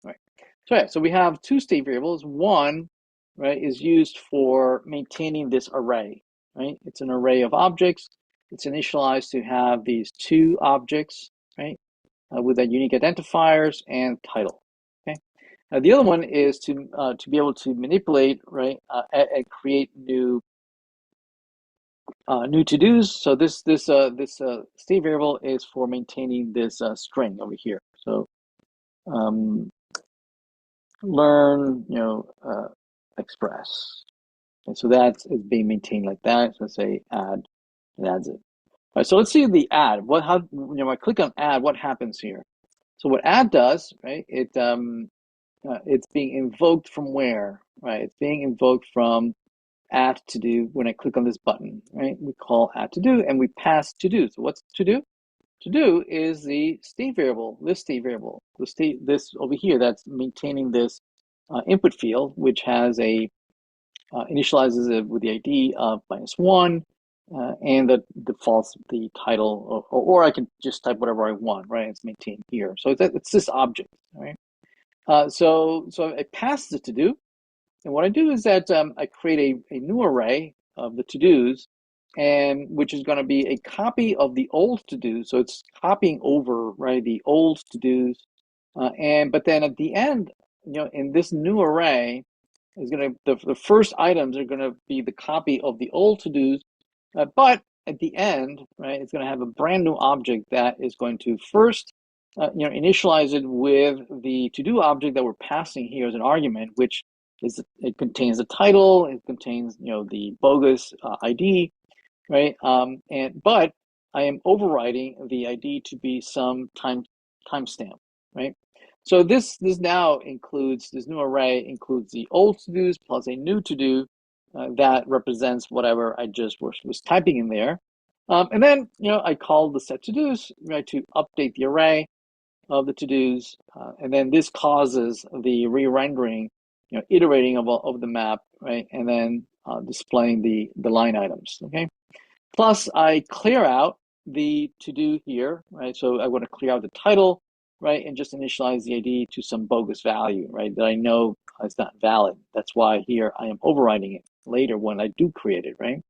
Right. So yeah, so we have two state variables. One, right, is used for maintaining this array, right? It's an array of objects. It's initialized to have these two objects, right, with that unique identifiers and title. Okay. The other one is to be able to manipulate, right, and create new to-dos. So this state variable is for maintaining this string over here. So learn, express. And so that is being maintained like that. So say add, it adds it. All right, so let's see the add. When I click on add, what happens here? So what add does, right? It's being invoked from where, right? It's being invoked from add to do when I click on this button, right? We call add to do and we pass to do. So what's to do? To do is the state variable, this state variable, this over here that's maintaining this input field, which has a initializes it with the ID of -1, and that defaults the title, or I can just type whatever I want, right? It's maintained here. So it's this object, right? So I pass the to do, And what I do is that I create a new array of the to-dos, and which is going to be a copy of the old to-dos. So it's copying over, right, the old to-dos. But then at the end, in this new array is going to, the first items are going to be the copy of the old to-dos. But at the end, right, it's going to have a brand new object that is going to first, initialize it with the to-do object that we're passing here as an argument, which is it contains the title, it contains the bogus ID, right? But I am overriding the ID to be some timestamp, right? So this now includes this new array includes the old to-dos plus a new to-do that represents whatever I just was typing in there. And then I call the set to-dos, right, to update the array of the to-dos, and then this causes the re-rendering, iterating of the map, right, and then displaying the line items. Okay. Plus, I clear out the to-do here, right? So I want to clear out the title, right, and just initialize the ID to some bogus value, right, that I know is not valid. That's why here I am overriding it later when I do create it, right?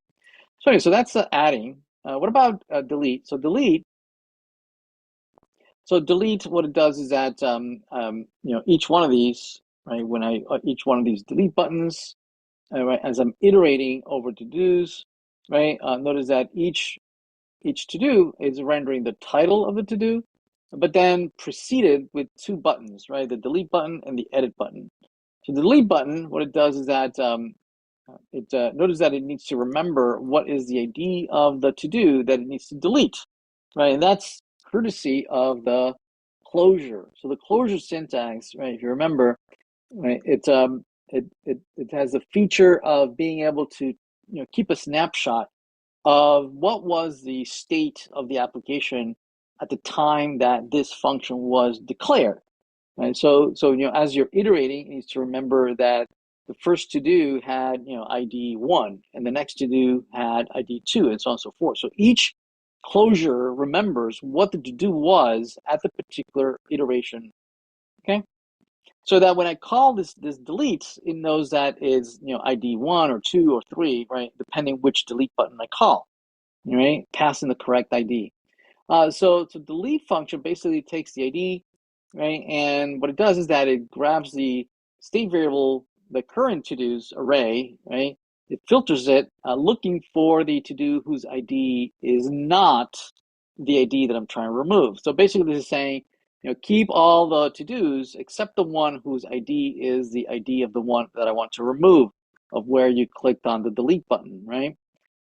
So anyway, so that's adding. What about delete? So delete, what it does is that each one of these, right? When each one of these delete buttons, right, as I'm iterating over to-dos, right? Notice that each to-do is rendering the title of the to-do, but then preceded with two buttons, right? The delete button and the edit button. So the delete button, what it does is that it notice that it needs to remember what is the ID of the to-do that it needs to delete, right? And that's courtesy of the closure. So the closure syntax, right? If you remember, right, it has the feature of being able to keep a snapshot of what was the state of the application at the time that this function was declared. Right? So as you're iterating, you need to remember that the first to do had ID 1, and the next to do had ID 2, and so on and so forth. So each closure remembers what the to do was at the particular iteration. Okay, so that when I call this delete, it knows that is ID 1 or 2 or 3, right? Depending which delete button I call, right? Passing the correct ID. So delete function basically takes the ID, right? And what it does is that it grabs the state variable, the current to-dos array, right? It filters it, looking for the to-do whose ID is not the ID that I'm trying to remove. So basically this is saying, keep all the to-dos except the one whose ID is the ID of the one that I want to remove, of where you clicked on the delete button, right?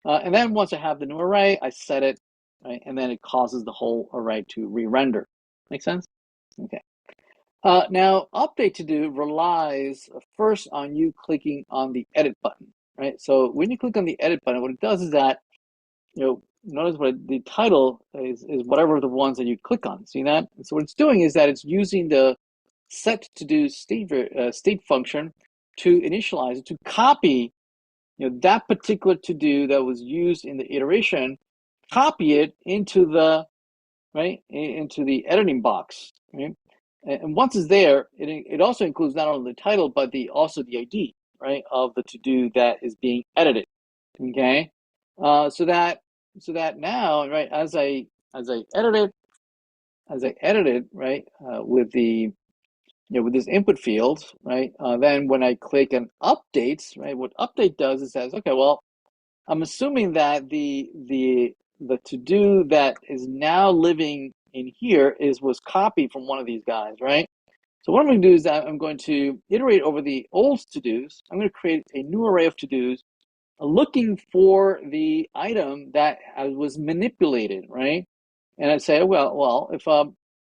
And then once I have the new array, I set it, right? And then it causes the whole array to re-render. Make sense? Okay. Now, update to do relies first on you clicking on the edit button, right? So when you click on the edit button, what it does is that, notice what the title is whatever the ones that you click on. See that? So what it's doing is that it's using the set to do state function to initialize it, to copy that particular to do that was used in the iteration, copy it into the into the editing box, right? And once it's there, it also includes not only the title but also the ID, right, of the to do that is being edited. Okay, so that now, right, as I edit it, right, with the with this input field, right, then when I click on updates, right, what update does is says, okay, well, I'm assuming that the to do that is now living in here was copied from one of these guys, right? So what I'm going to do is that I'm going to iterate over the old to dos. I'm going to create a new array of to dos, looking for the item that was manipulated, right? And I'd say, well, if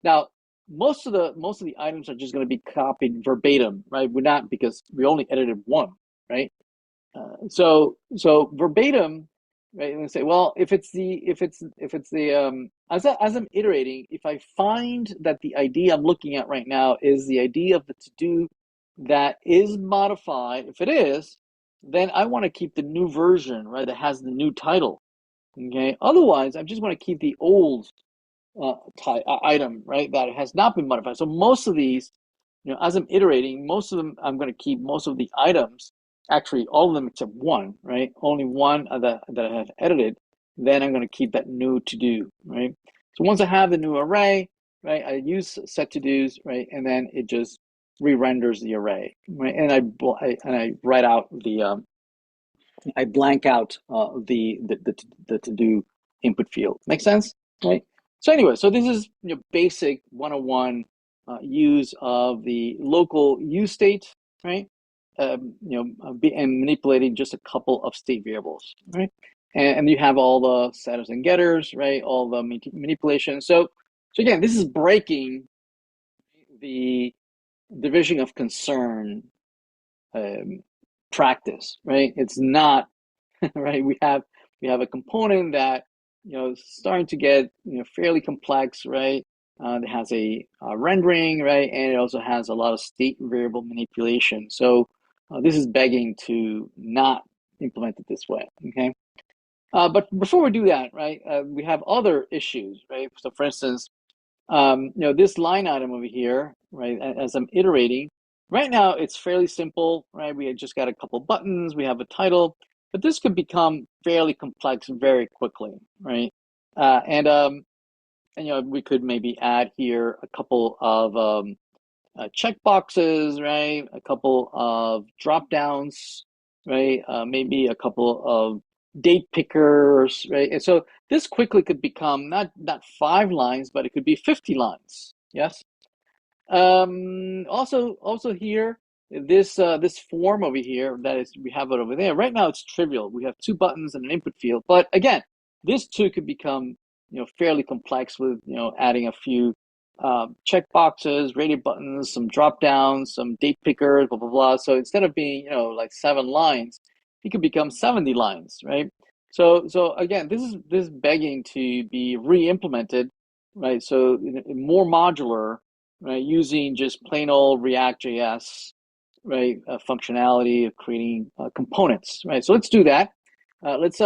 now most of the items are just going to be copied verbatim, right? We're not, because we only edited one, right? So verbatim, right? And say, well, if it's the as I'm iterating, if I find that the ID I'm looking at right now is the ID of the to do that is modified, if it is, then I want to keep the new version, right? That has the new title. Okay. Otherwise, I just want to keep the old item, right? That has not been modified. So most of these, as I'm iterating, most of them I'm going to keep most of the items actually all of them except one, right? Only one that I have edited, then I'm going to keep that new to do, right? So once I have the new array, right, I use set to dos, right, and then it just re-renders the array, right? And I write out I blank out the to do input field. Make sense, right? So anyway, so this is basic 101 use of the local use state, right? And manipulating just a couple of state variables, right? And you have all the setters and getters, right? All the manipulation. So again, this is breaking the division of concern um, practice, right? It's not right. We have a component that is starting to get fairly complex, right? It has a rendering, right, and it also has a lot of state variable manipulation. So this is begging to not implement it this way, okay? But before we do that, right, we have other issues, right? So for instance, this line item over here, right, as I'm iterating, right now it's fairly simple, right? We just got a couple buttons, we have a title, but this could become fairly complex very quickly, right? And we could maybe add here a couple of checkboxes, right? A couple of drop downs, right? Maybe a couple of date pickers, right? And so this quickly could become not 5 lines, but it could be 50 lines. Yes. Also here, this form over here that is we have it over there. Right now it's trivial. We have 2 buttons and an input field, but again, this too could become fairly complex with adding a few check boxes, rated buttons, some drop downs, some date pickers, blah blah blah. So instead of being like 7 lines, it could become 70 lines, right? So again, this is begging to be re-implemented, right? So more modular, right? Using just plain old React.js, right? Functionality of creating components, right? So let's do that. Let's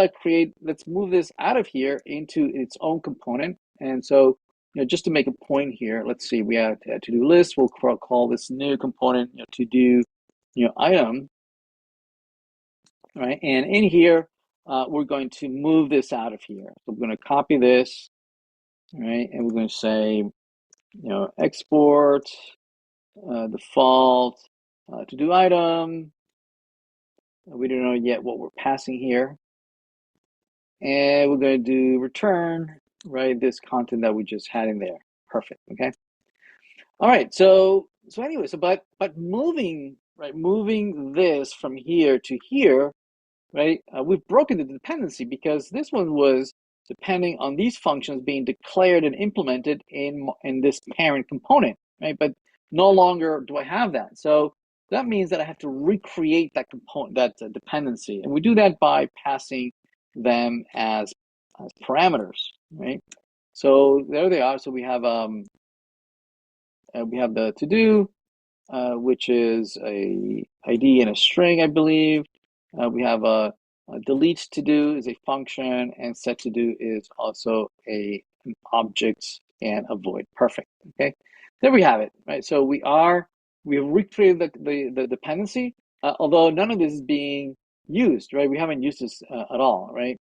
move this out of here into its own component. And so, just to make a point here, let's see, we have a to-do list. We'll call this new component, to do, item, right? And in here, we're going to move this out of here. So we're going to copy this, right? And we're going to say, export default to do item. We don't know yet what we're passing here. And we're going to do return, right? This content that we just had in there. Perfect. Okay. All right. So anyway, but moving, right? Moving this from here to here, right? We've broken the dependency because this one was depending on these functions being declared and implemented in this parent component, right? But no longer do I have that. So that means that I have to recreate that component, that dependency, and we do that by passing them as parameters, right? So there they are. So we have the to do, which is a ID and a string, I believe. We have a delete to do is a function, and set to do is also an object and a void. Perfect. Okay, there we have it. Right. So we have recreated the dependency, although none of this is being used. Right. We haven't used this at all. Right.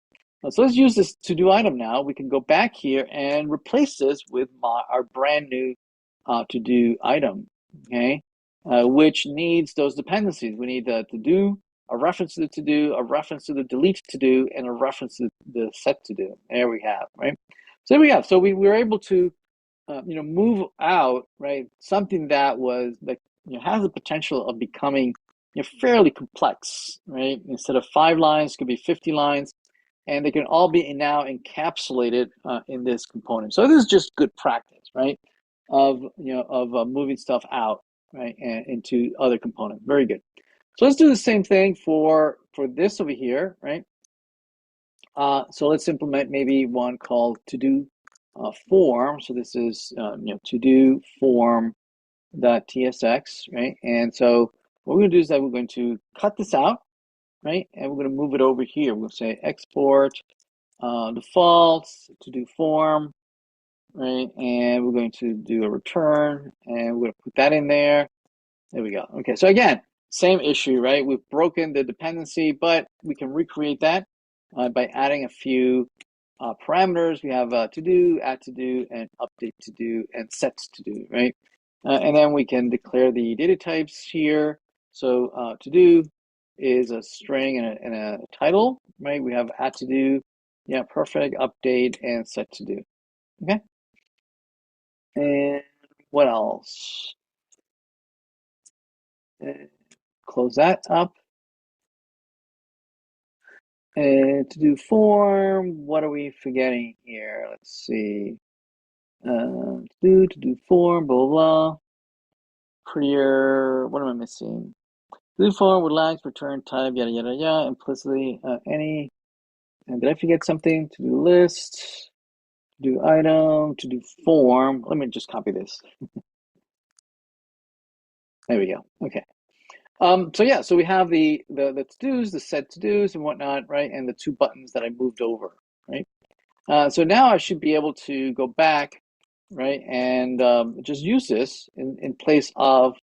So let's use this to do item now. We can go back here and replace this with our brand new to do item. Okay. Which needs those dependencies. We need the to do, a reference to the to do, a reference to the delete to do, and a reference to the set to do. There we have, right? So there we have. So we were able to, move out, right, something that has the potential of becoming fairly complex, right? Instead of 5 lines, it could be 50 lines, and they can all be now encapsulated in this component. So this is just good practice, right? Of moving stuff out, right, and into other components. Very good. So let's do the same thing for this over here, right? So let's implement maybe one called to do form. So this is to do form.tsx, right? And so what we're going to do is that we're going to cut this out, right? And we're going to move it over here. We're going to say export defaults to do form, right? And we're going to do a return, and we're going to put that in there. There we go. Okay, so again, same issue, right? We've broken the dependency, but we can recreate that by adding a few parameters. We have to do, add to do, and update to do, and set to do, right? And then we can declare the data types here. So to do is a string and a title, right? We have add to do, yeah, perfect, update, and set to do. Okay. And what else? Close that up. And to do form, what are we forgetting here? Let's see. To do form, blah, blah, blah. Prettier, what am I missing? To do form, relax, return type, yada, yada, yada, implicitly any. And did I forget something? To do list, to do item, to do form. Let me just copy this. There we go. Okay. So yeah, so we have the to-dos, the set to-dos and whatnot, right? And the two buttons that I moved over, right? So now I should be able to go back, right, and just use this in place of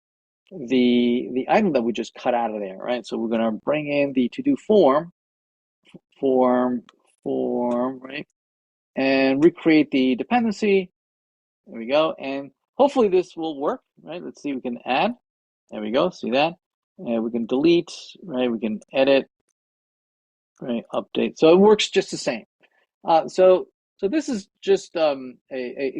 the item that we just cut out of there, right? So we're going to bring in the to-do form, right, and recreate the dependency. There we go, and hopefully this will work, right? Let's see, we can add. There we go, see that? And we can delete, right? We can edit, right? Update. So it works just the same. So this is just a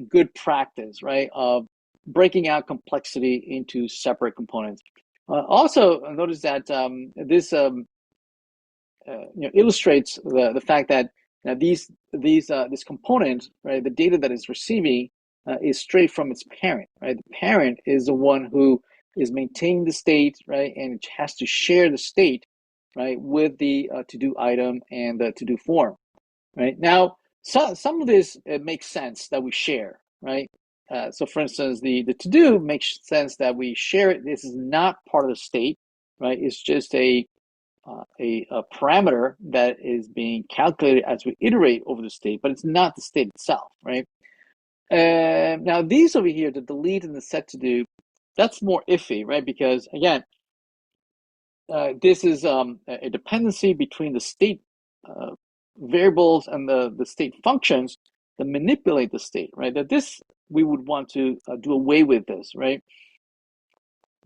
good practice, right, of breaking out complexity into separate components. Also, notice that this illustrates the fact that this component, right, the data that is receiving is straight from its parent, right? The parent is the one who is maintaining the state, right, and it has to share the state, right, with the to-do item and the to-do form, right? Now, some of this it makes sense that we share, right? So, for instance, the to-do makes sense that we share it. This is not part of the state, right? It's just a parameter that is being calculated as we iterate over the state, but it's not the state itself, right? Now, these over here, the delete and the set to do, that's more iffy, right? Because again, this is a dependency between the state variables and the state functions that manipulate the state, right? That this, we would want to do away with this, right?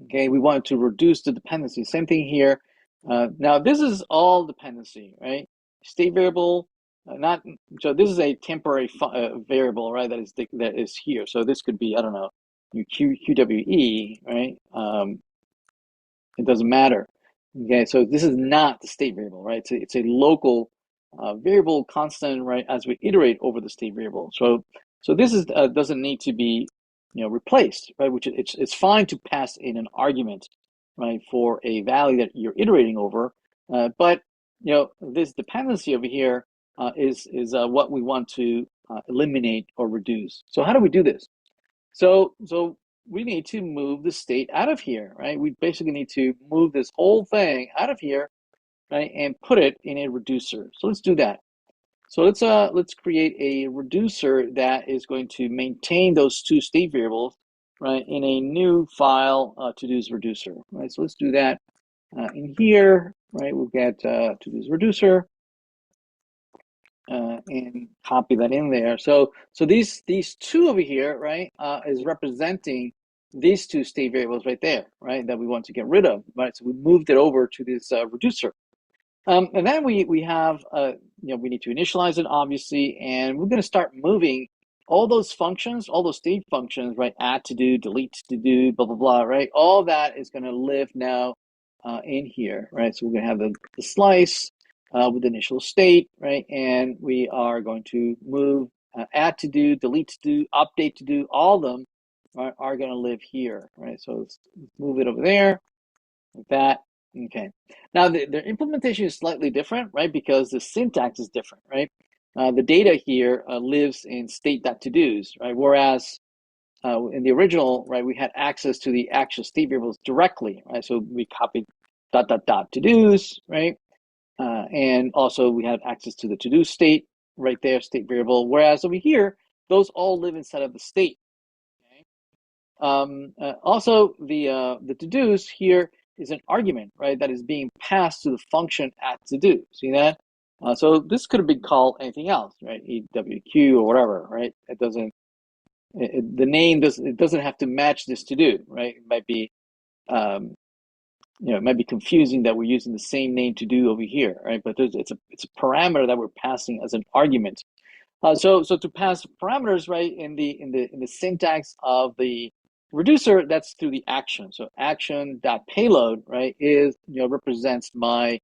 Okay, we want to reduce the dependency. Same thing here. Now, this is all dependency, right? State variable, not so. This is a temporary variable, right? That is here. So this could be, I don't know, QWE, right? It doesn't matter. Okay, so this is not the state variable, right? It's a local variable constant, right? As we iterate over the state variable. So this is doesn't need to be, replaced, right? Which it's fine to pass in an argument, right, for a value that you're iterating over, but this dependency over here is what we want to eliminate or reduce. So how do we do this? So we need to move the state out of here, right? We basically need to move this whole thing out of here, right, and put it in a reducer. So let's do that. So let's create a reducer that is going to maintain those two state variables, right, in a new file, to-dos reducer, right? So let's do that in here, right? We'll get to-dos reducer. And copy that in there. So these two over here, right, is representing these two state variables right there, right, that we want to get rid of, right? So we moved it over to this reducer. And then we have, we need to initialize it, obviously, and we're going to start moving all those functions, all those state functions, right, add to do, delete to do, blah, blah, blah, right? All that is going to live now in here, right? So we're going to have the slice with the initial state, right? And we are going to move add to do, delete to do, update to do, all of them are going to live here, right? So let's move it over there, like that. Okay. Now the implementation is slightly different, right? Because the syntax is different, right? The data here lives in state.todos, right? Whereas in the original, right, we had access to the actual state variables directly, right? So we copied ... todos, right? And also we have access to the to-do state right there, state variable. Whereas over here, those all live inside of the state. Okay? Also, the to-dos here, is an argument, right, that is being passed to the function at to do. See that? So this could have been called anything else, right? EWQ or whatever, right? It doesn't. The name doesn't have to match this to do, right? It might be, it might be confusing that we're using the same name to do over here, right? But it's a parameter that we're passing as an argument. So to pass parameters, right, in the syntax of the reducer, that's through the action. So action.payload, right, is represents my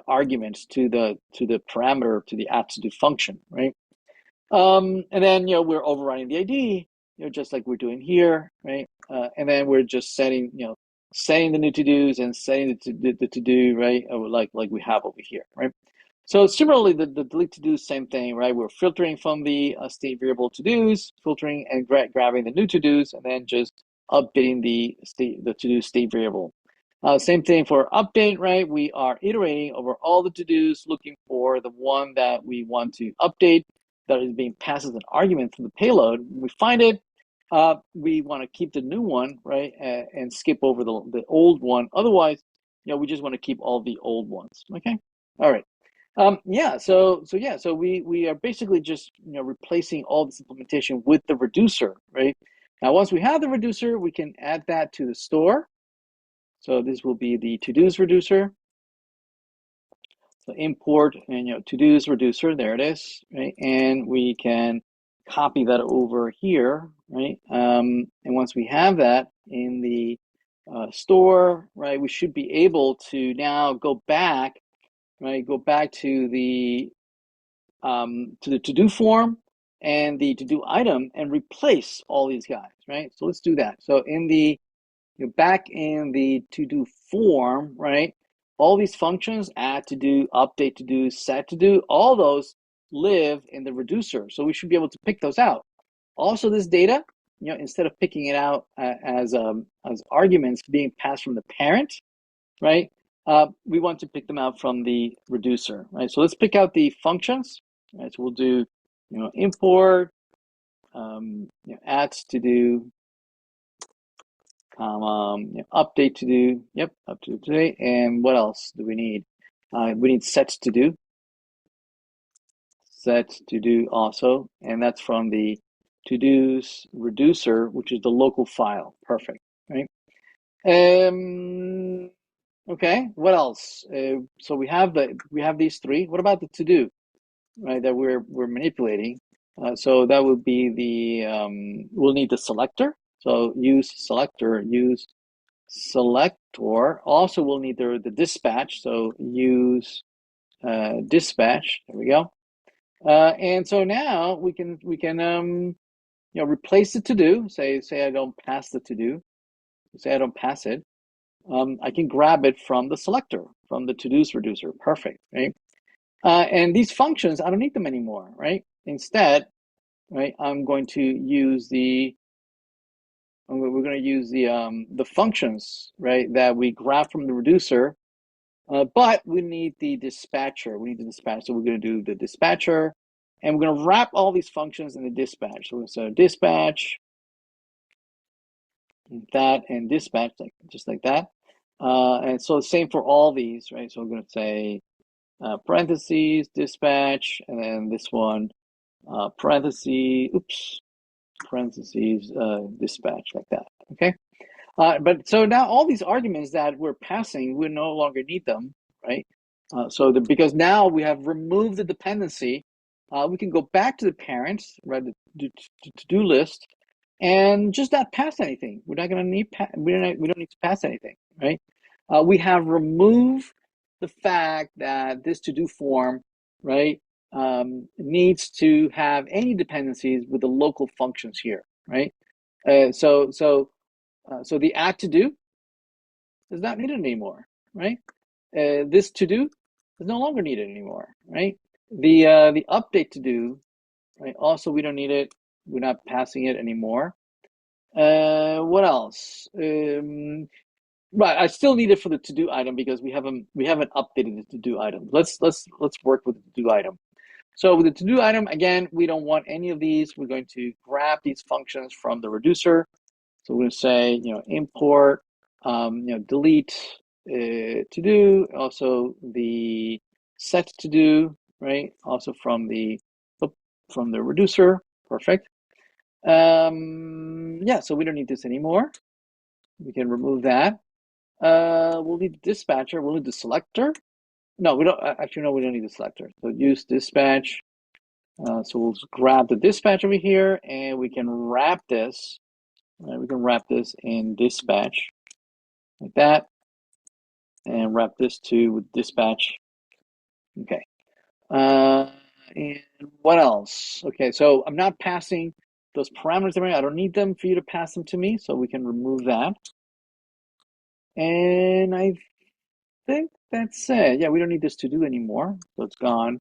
arguments to the parameter, to the at-to-do function, right? And then we're overriding the ID, just like we're doing here, right? And then we're just setting the new to-dos and setting the to-do, right? Like we have over here, right? So similarly, the delete to-do, same thing, right? We're filtering from the state variable to-dos, filtering and grabbing the new to-dos, and then just updating the to-do state variable. Same thing for update, right? We are iterating over all the to-dos, looking for the one that we want to update that is being passed as an argument from the payload. When we find it, we want to keep the new one, right, and skip over the old one. Otherwise, we just want to keep all the old ones. Okay, all right. So we are basically just replacing all this implementation with the reducer, right? Now, once we have the reducer, we can add that to the store. So this will be the to-dos reducer. So import and to-dos reducer, there it is, right? And we can copy that over here, right? And once we have that in the store, right, we should be able to now go back, right? Go back to the to-do form and the to-do item and replace all these guys, right? So let's do that. So in the back in the to-do form, right? All these functions, add to do, update to do, set to do, all those live in the reducer. So we should be able to pick those out. Also, this data, instead of picking it out as arguments being passed from the parent, right? We want to pick them out from the reducer, right? So let's pick out the functions, right? So we'll do, import, add to do, update to do, yep, up to today. And what else do we need? We need set to do also, and that's from the to-dos reducer, which is the local file. Perfect, right? Okay, what else? So we have these three. What about the to-do, right, that we're manipulating? So that would be we'll need the selector. So use selector, use selector. Also, we'll need the dispatch. So use dispatch. There we go. And so now we can replace the to do. Say I don't pass the to do. Say I don't pass it. I can grab it from the selector, from the to-dos reducer. Perfect, right? And these functions, I don't need them anymore, right? Instead, right, I'm going to use we're going to use the functions, right, that we grab from the reducer, but we need the dispatcher. We need the dispatcher, so we're going to do the dispatcher, and we're going to wrap all these functions in the dispatch. So we're going to say dispatch, that, and dispatch, just like that. And so same for all these, right? So we're going to say parentheses, dispatch, and then this one, parentheses, dispatch, like that, okay? But so now all these arguments that we're passing, we no longer need them, right? Because now we have removed the dependency, we can go back to the parents, right, the to-do list, and just not pass anything. We're not going to need, we don't need to pass anything, right? We have removed the fact that this to-do form, right, needs to have any dependencies with the local functions here, right? So the add to do is not needed anymore, right? This to do is no longer needed anymore, right? The update to do, right? Also, we don't need it. We're not passing it anymore. What else? Right, I still need it for the to do item because we haven't updated the to do item. Let's work with the to do item. So with the to do item, again, we don't want any of these. We're going to grab these functions from the reducer. So we're going to say, import, delete, to do, also the set to do, right? Also from the reducer. Perfect. Yeah, so we don't need this anymore. We can remove that. We'll need the dispatcher. We'll need the selector. No, we don't. Actually, no, we don't need the selector. So use dispatch. So we'll just grab the dispatch over here, and we can wrap this. We can wrap this in dispatch like that, and wrap this too with dispatch. Okay. And what else? Okay, so I'm not passing those parameters anymore. I don't need them for you to pass them to me, so we can remove that. And I think that's it. Yeah, we don't need this to do anymore, so it's gone.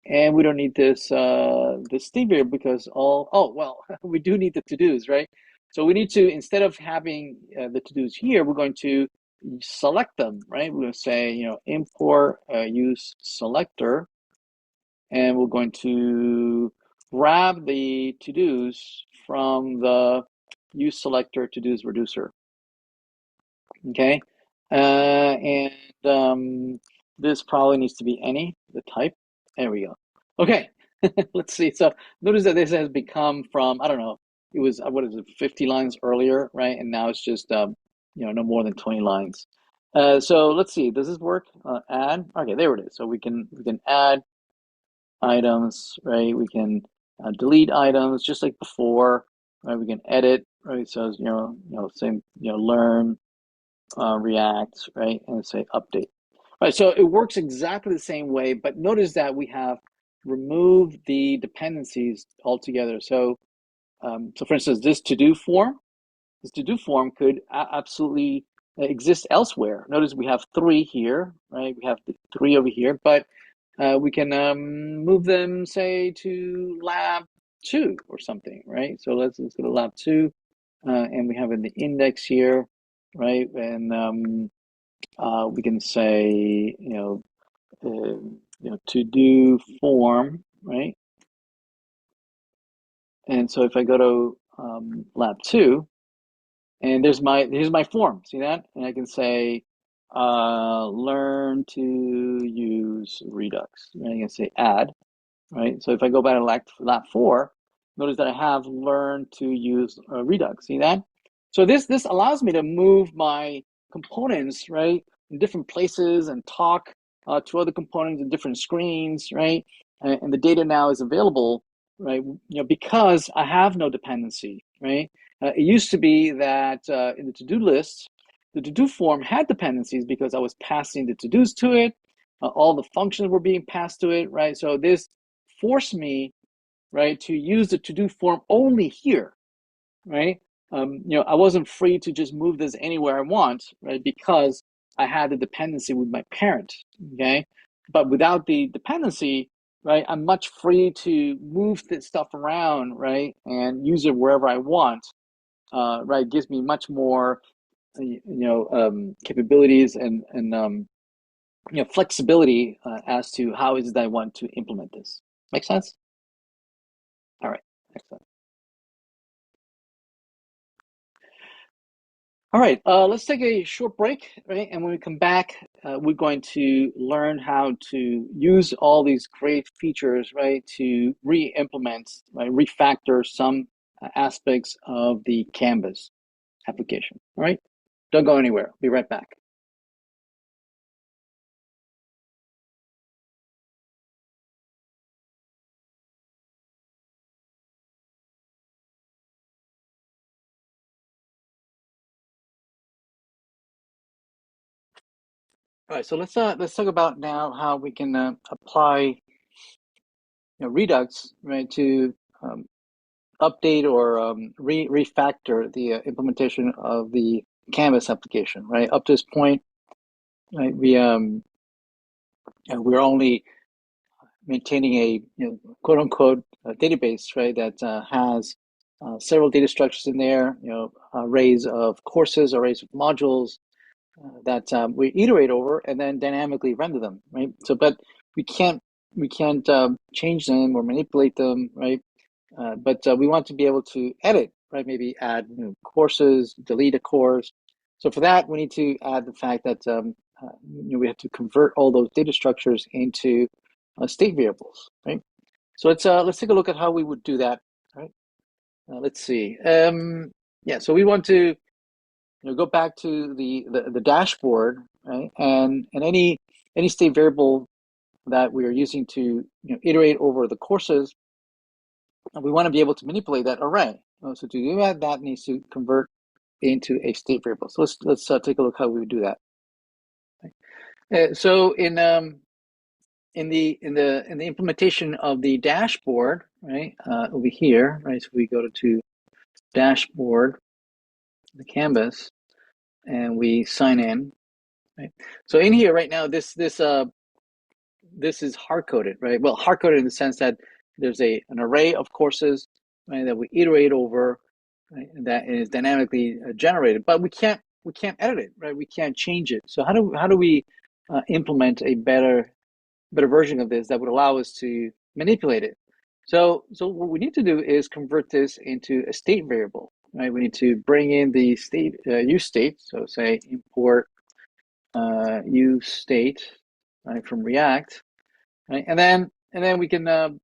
And we don't need this theme here because oh well, we do need the to-dos, right? So we need to, instead of having the to-dos here, we're going to select them, right? We're going to say, import use selector, and we're going to grab the to-dos from the use selector to-dos reducer. Okay, and this probably needs to be any, the type. There we go. Okay, let's see. So notice that this has become from, I don't know, it was, what is it, 50 lines earlier, right? And now it's just, no more than 20 lines. So let's see, does this work? Add, okay, there it is. So we can add items, right? We can delete items just like before, right? We can edit, right? So, same, learn, React, right? And say update. Right, so it works exactly the same way, but notice that we have removed the dependencies altogether. So, so for instance, this to-do form could absolutely exist elsewhere. Notice we have 3 here, right? We have the 3 over here, but we can move them, say, to lab 2 or something, right? So let's go to lab 2, and we have in the index here, right? And we can say, to do form, right? And so if I go to lab 2, and here's my form, see that? And I can say, learn to use Redux. And I can say add, right? So if I go back to lab 4, notice that I have learned to use Redux. See that? So this allows me to move my components, right, in different places and talk to other components in different screens, right? And the data now is available, right? Because I have no dependency, right? It used to be that in the to-do list, the to-do form had dependencies because I was passing the to-dos to it. All the functions were being passed to it, right? So this forced me, right, to use the to-do form only here, right? I wasn't free to just move this anywhere I want, right? Because I had the dependency with my parent, okay? But without the dependency, right, I'm much free to move this stuff around, right, and use it wherever I want, right? It gives me much more, capabilities and flexibility as to how is it that I want to implement this. Make sense? All right, excellent. All right, let's take a short break, right? And when we come back, we're going to learn how to use all these great features, right, to re-implement, right, refactor some aspects of the Canvas application. All right, don't go anywhere. Be right back. All right, so let's talk about now how we can apply Redux, right, to update or refactor the implementation of the Canvas application, right? Up to this point, right, we're only maintaining a quote unquote database, right, that has several data structures in there, arrays of courses, arrays of modules that we iterate over and then dynamically render them, right? So, but we can't change them or manipulate them, right? But we want to be able to edit, right? Maybe add courses, delete a course. So for that, we need to add the fact that we have to convert all those data structures into state variables, right? So let's take a look at how we would do that, right? Let's see. Yeah, so we want to go back to the dashboard, right? And any state variable that we are using to iterate over the courses, we want to be able to manipulate that array. So to do that, that needs to convert into a state variable. So let's take a look how we would do that. So in the implementation of the dashboard, right, over here, right, so we go to dashboard, the canvas, and we sign in, right? So in here right now, this is hard coded, right? Well, hard coded in the sense that there's an array of courses, right, that we iterate over, right, that is dynamically generated, but we can't edit it, right? We can't change it. So how do we implement a better version of this that would allow us to manipulate it? So what we need to do is convert this into a state variable, right? We need to bring in the state use state. So say import use state, right, from React, right? And then we can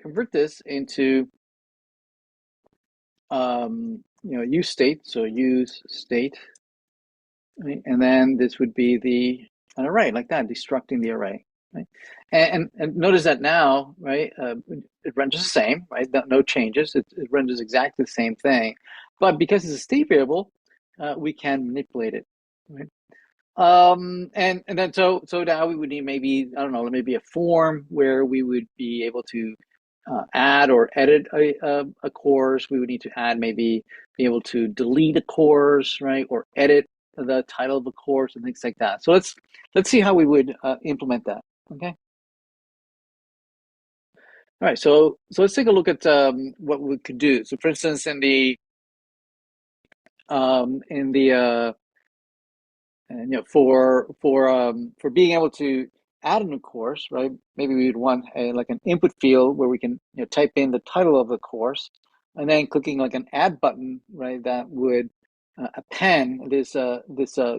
convert this into use state. So use state, right? And then this would be an array like that, destructing the array, right? And notice that now, right? It renders the same, right? No changes. It renders exactly the same thing, but because it's a state variable, we can manipulate it, right? And then so now we would need maybe, I don't know, maybe a form where we would be able to add or edit a course. We would need to add, maybe be able to delete a course, right, or edit the title of a course and things like that. So let's see how we would implement that. Okay. All right. So let's take a look at what we could do. So for instance, in the and for being able to add a new course, right? Maybe we'd want like an input field where we can type in the title of the course, and then clicking like an add button, right? That would append this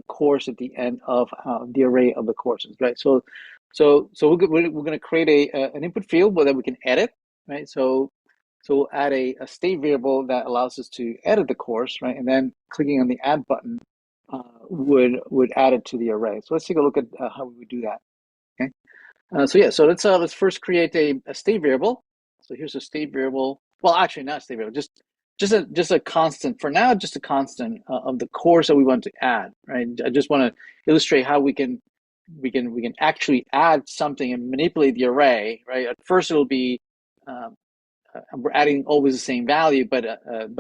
course at the end of the array of the courses, right? So we're going to create an input field that we can edit, right? So we'll add a state variable that allows us to edit the course, right? And then clicking on the add button would add it to the array. So let's take a look at how we would do that. Okay. So yeah, so let's first create a state variable. So here's a state variable. Well, actually, not a state variable, just a constant for now, just a constant of the course that we want to add. Right. I just want to illustrate how we can actually add something and manipulate the array. Right. At first, it'll be we're adding always the same value, but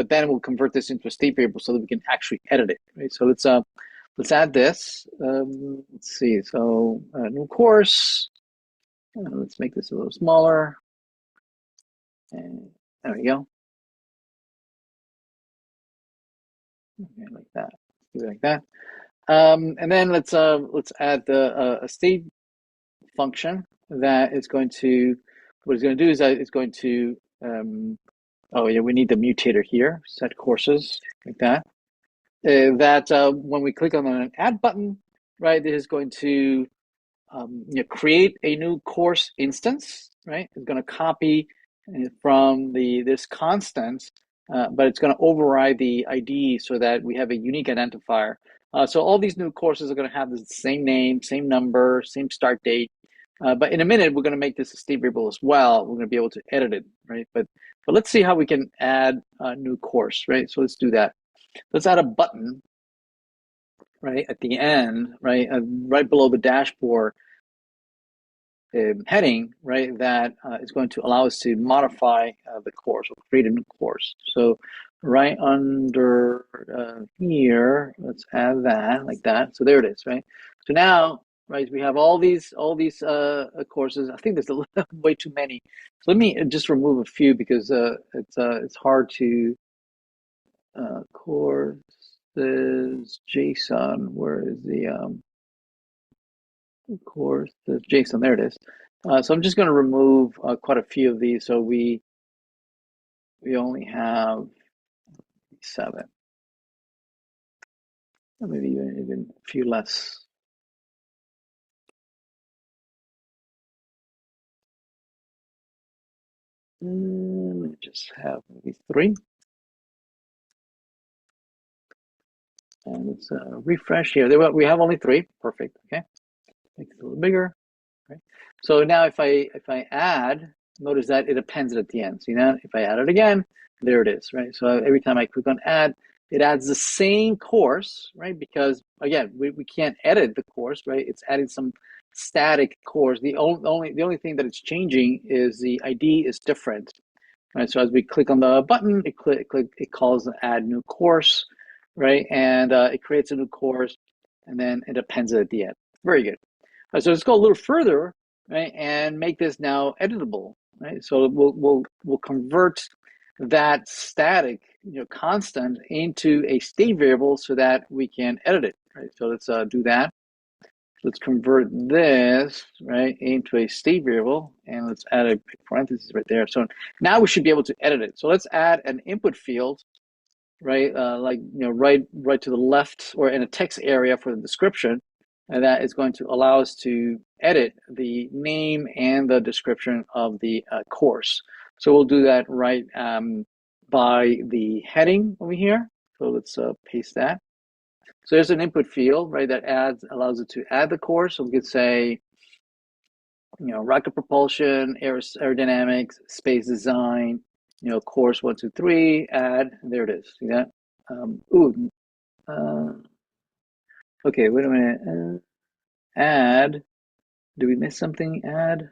then we'll convert this into a state variable so that we can actually edit it. Right. So let's add this. Let's see. So new course. Let's make this a little smaller. And there we go. Okay, like that. Do it like that. And then let's add a state function that is going to, what it's going to do is that it's going to oh yeah, we need the mutator here, set courses, like that. When we click on an add button, right, this is going to create a new course instance, right? It's going to copy from this constant, but it's going to override the ID so that we have a unique identifier. So all these new courses are going to have the same name, same number, same start date. But in a minute, we're going to make this a state variable as well. We're going to be able to edit it, right? But let's see how we can add a new course, right? So let's do that. Let's add a button, right, at the end, right, right below the dashboard heading, right, that is going to allow us to modify the course or create a new course. So right under here, let's add that like that. So there it is, right? So now, right, we have all these courses. I think there's way too many. So let me just remove a few because it's hard to courses JSON. Where is the course, the JSON? There it is. So I'm just going to remove quite a few of these. So we only have 7, or maybe even a few less. Let me just have maybe 3. And let's refresh here. We have only 3. Perfect. Okay. Make it a little bigger. Right. So now if I add, notice that it appends it at the end. See that? If I add it again, there it is, right? So every time I click on add, it adds the same course, right? Because again, we can't edit the course, right? It's adding some static course. The only thing that it's changing is the ID is different. Right, so as we click on the button, it calls add new course, right? And it creates a new course, and then it appends it at the end. Very good. So let's go a little further, right, and make this now editable, right? So we'll convert that static, constant into a state variable so that we can edit it, right? So let's do that. Let's convert this, right, into a state variable, and let's add a parenthesis right there. So now we should be able to edit it. So let's add an input field, right, right to the left or in a text area for the description, and that is going to allow us to edit the name and the description of the course. So we'll do that right by the heading over here. So let's paste that. So there's an input field, right, that allows it to add the course. So we could say, rocket propulsion, aerodynamics, space design, course 1, 2, 3, add. There it is. See that? Okay, wait a minute. Add. Did we miss something? Add.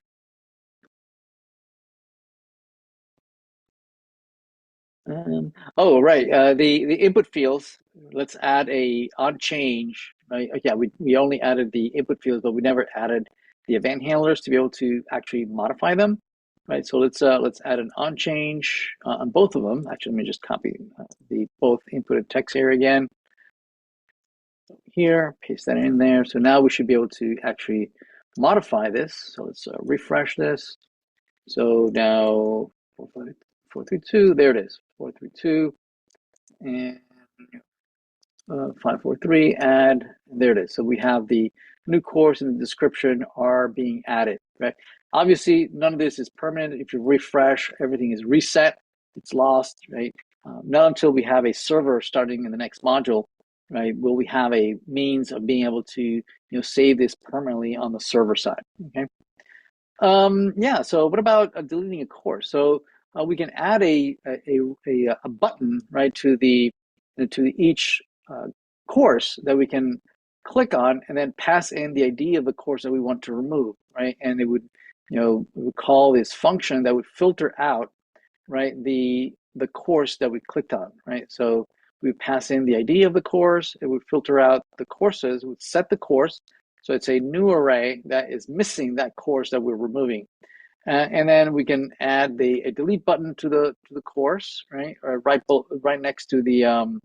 Oh, right. The input fields. Let's add a on change. Right. Yeah, we only added the input fields, but we never added the event handlers to be able to actually modify them. Right. So let's add an on change on both of them. Actually, let me just copy the both input text here again. Here, paste that in there. So now we should be able to actually modify this. So let's refresh this. So now 432, there it is, 432, and 543, add, and there it is. So we have the new course and the description are being added, right? Obviously, none of this is permanent. If you refresh, everything is reset, it's lost, right? Not until we have a server starting in the next module, right, will we have a means of being able to save this permanently on the server side, okay? Yeah, so what about deleting a course? So we can add a button, right, to each course that we can click on and then pass in the ID of the course that we want to remove, right? And it would call this function that would filter out, right, the course that we clicked on, right? So we pass in the ID of the course, it would filter out the courses, it would set the course. So it's a new array that is missing that course that we're removing. And then we can add a delete button to the course, right? Or right next to the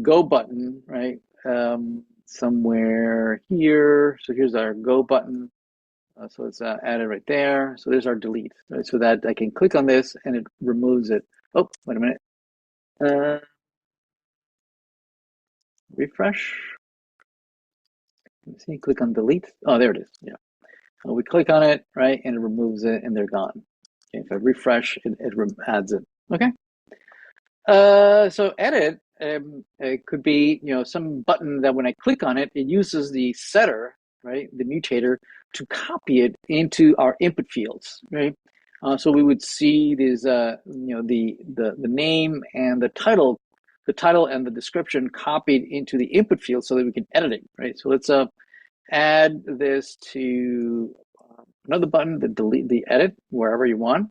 go button, right? Somewhere here. So here's our go button. So it's added right there. So there's our delete, right? So that I can click on this and it removes it. Oh, wait a minute. Refresh. Let me see. Click on delete. Oh, there it is. Yeah. So we click on it, right, and it removes it, and they're gone. Okay, if I refresh, it adds it. Okay. So edit it could be some button that when I click on it, it uses the setter, right, the mutator, to copy it into our input fields, right. So we would see these the name and the title and the description copied into the input field so that we can edit it, right. So let's add this to another button, the edit wherever you want,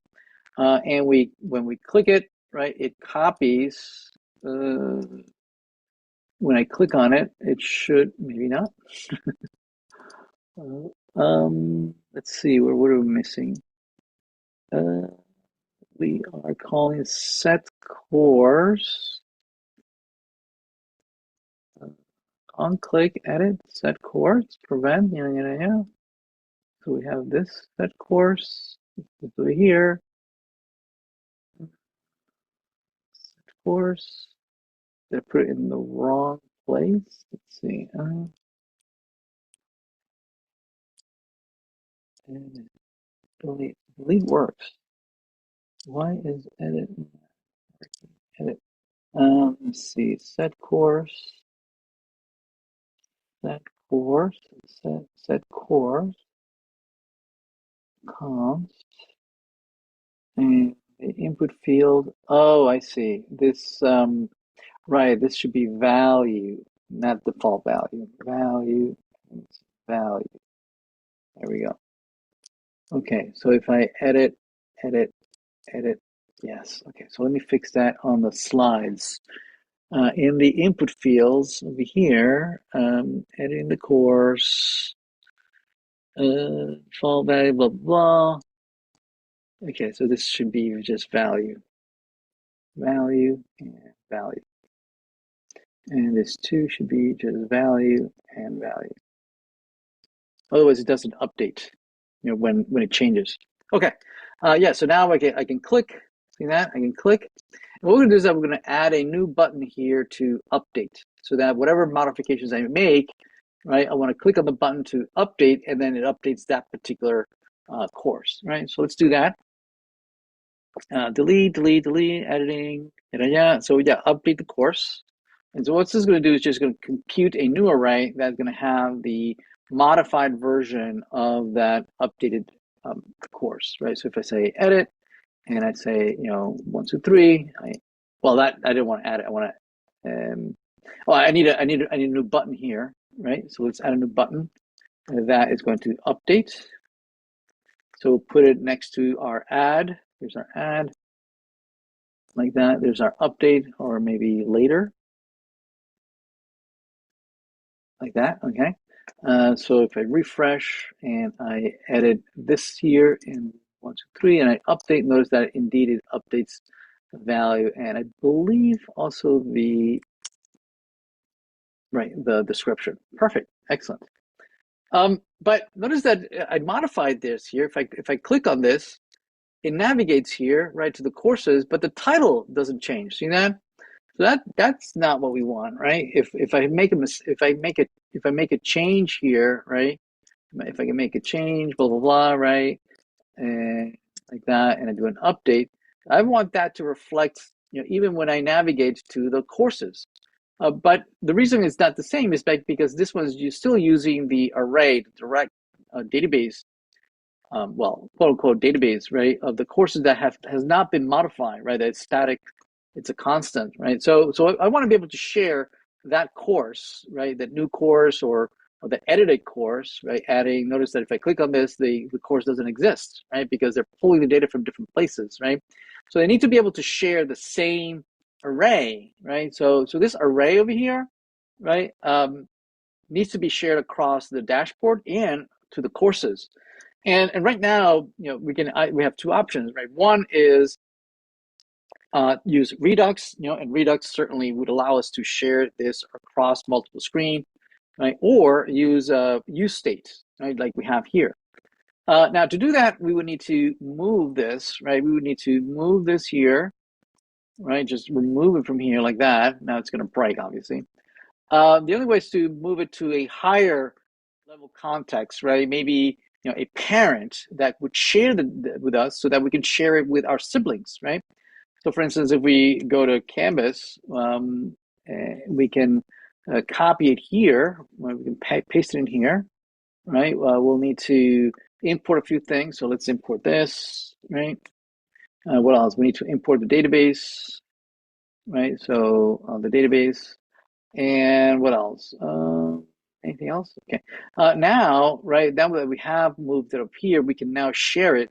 and when we click it, right, it copies. When I click on it, it should, maybe not. Let's see, what are we missing? We are calling set course. On click, edit, set course, prevent, yeah. So we have this set course over here. Set course. Did I put it in the wrong place? Let's see. Delete works. Why is edit? Let's see, set course, set course, const, and the input field. Oh, I see. This, right, this should be value, not default value. Value. There we go. Okay, so if I edit, edit, yes. Okay, so let me fix that on the slides. In the input fields over here, editing the course, default value, blah, blah. Okay, so this should be just value, and value. And this two should be just value and value. Otherwise, it doesn't update, when it changes. Okay, yeah. So now I can click. See that? I can click. And what we're gonna do is that we're gonna add a new button here to update, so that whatever modifications I make, right? I want to click on the button to update, and then it updates that particular course, right? So let's do that. Delete, editing. Yeah. So yeah, update the course. And so what this is going to do is just going to compute a new array that's going to have the modified version of that updated course, right? So if I say edit and I say, 1, 2, 3, that I didn't want to add it. I want to, I need a new button here, right? So let's add a new button that is going to update. So we'll put it next to our add. Here's our add, like that. There's our update, or maybe later, like that. Okay. So if I refresh and I edit this here in 1, 2, 3, and I update, notice that indeed it updates the value, and I believe also the description. Perfect, excellent. But notice that I modified this here. If I click on this, it navigates here right to the courses, but the title doesn't change. See that? So that's not what we want, right? If I make a change here, right? If I can make a change, blah blah blah, right? And like that, and I do an update, I want that to reflect, even when I navigate to the courses. But the reason it's not the same is because this one's still using the array, the direct database, quote unquote database, right, of the courses that has not been modified, right? That it's static, it's a constant, right? So I want to be able to share that course, right? That new course or the edited course, right? Adding, notice that if I click on this, the course doesn't exist, right? Because they're pulling the data from different places, right? So they need to be able to share the same array, right? So this array over here, right, needs to be shared across the dashboard and to the courses. And right now, we have two options, right? One is use Redux, and Redux certainly would allow us to share this across multiple screen, right? Or use useState, right, like we have here. Now, to do that, we would need to move this, right? We would need to move this here, right? Just remove it from here like that. Now it's going to break, obviously. The only way is to move it to a higher level context, right? Maybe a parent that would share with us, so that we can share it with our siblings, right? So, for instance, if we go to Canvas, we can copy it here. We can paste it in here, right? We'll need to import a few things. So let's import this, right? What else? We need to import the database, right? So the database. And what else? Anything else? Okay. Now, right, now that we have moved it up here, we can now share it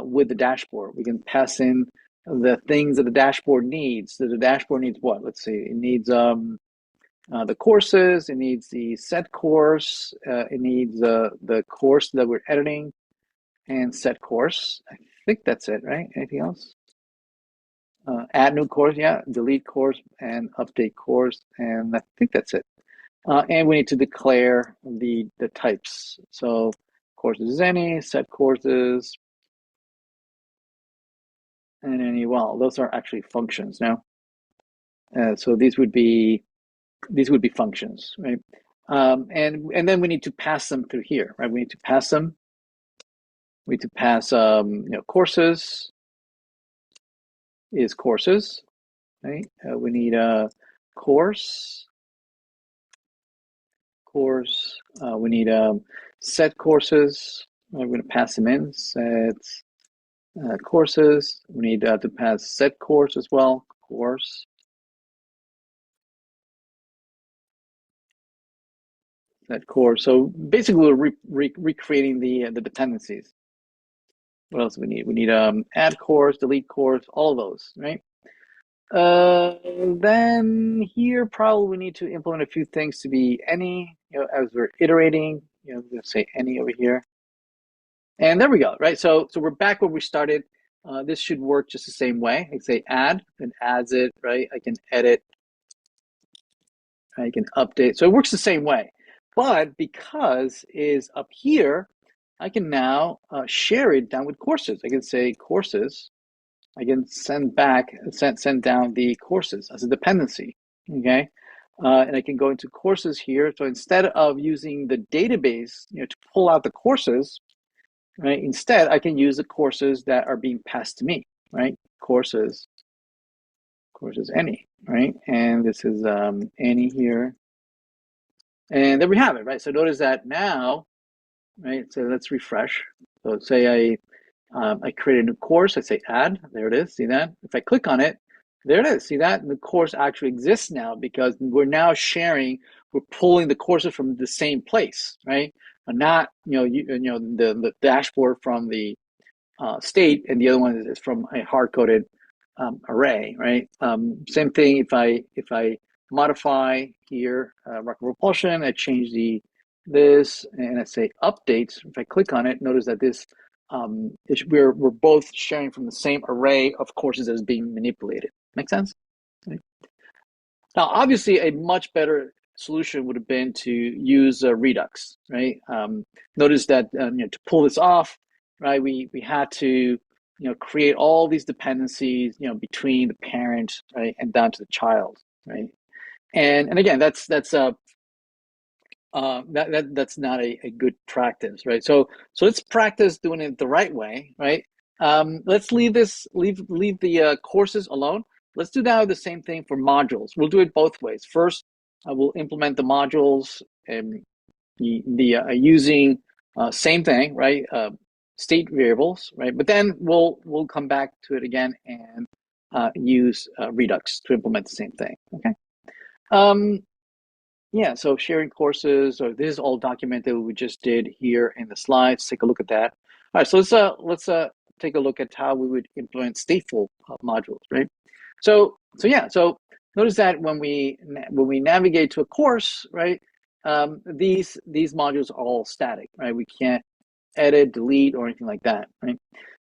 with the dashboard. We can pass in the things that the dashboard needs. So the dashboard needs what? Let's see. It needs the courses. It needs the set course. It needs the course that we're editing and set course. I think that's it, right? Anything else? Add new course, yeah, delete course and update course, and I think that's it. And we need to declare the types. So courses is any, set courses, and any, well, those are actually functions now. So these would be functions, right? And then we need to pass them through here, right? We need to pass them. We need to pass courses, is courses, right? We need a course. We need set courses. We're going to pass them in. Set courses. We need to pass set course as well. Course. Set course. So basically, we're recreating the dependencies. What else do we need? We need add course, delete course, all of those, right? Then here probably we need to implement a few things to be any, as we're iterating, let's say any over here. And there we go, right? So we're back where we started. This should work just the same way. I say add, and adds it, right? I can edit, I can update. So it works the same way. But because is up here, I can now share it down with courses. I can say courses. I can send down the courses as a dependency, okay? And I can go into courses here. So instead of using the database, to pull out the courses, right? Instead, I can use the courses that are being passed to me, right? Courses any, right? And this is any here. And there we have it, right? So notice that now, right? So let's refresh. So say I create a new course. I say add. There it is. See that? If I click on it, there it is. See that? And the course actually exists now because we're now sharing. We're pulling the courses from the same place, right? And not the dashboard from the state, and the other one is from a hard-coded array, right? Same thing if I modify here rocket propulsion, I change this and I say updates. If I click on it, notice that this we're both sharing from the same array of courses that is being manipulated. Make sense? Okay. Now, obviously, a much better solution would have been to use Redux, right? Notice that to pull this off, right? We had to create all these dependencies between the parent, right, and down to the child, right? And again, that's not a good practice, right? So let's practice doing it the right way, right? Let's leave the courses alone. Let's do now the same thing for modules. We'll do it both ways. First, we'll implement the modules and using same thing, right? State variables, right? But then we'll come back to it again and use Redux to implement the same thing. Okay. Yeah, so sharing courses, or this is all documented. We just did here in the slides. Take a look at that. All right, so let's take a look at how we would implement stateful modules, right? So yeah, so notice that when we navigate to a course, right, these modules are all static, right? We can't edit, delete, or anything like that, right?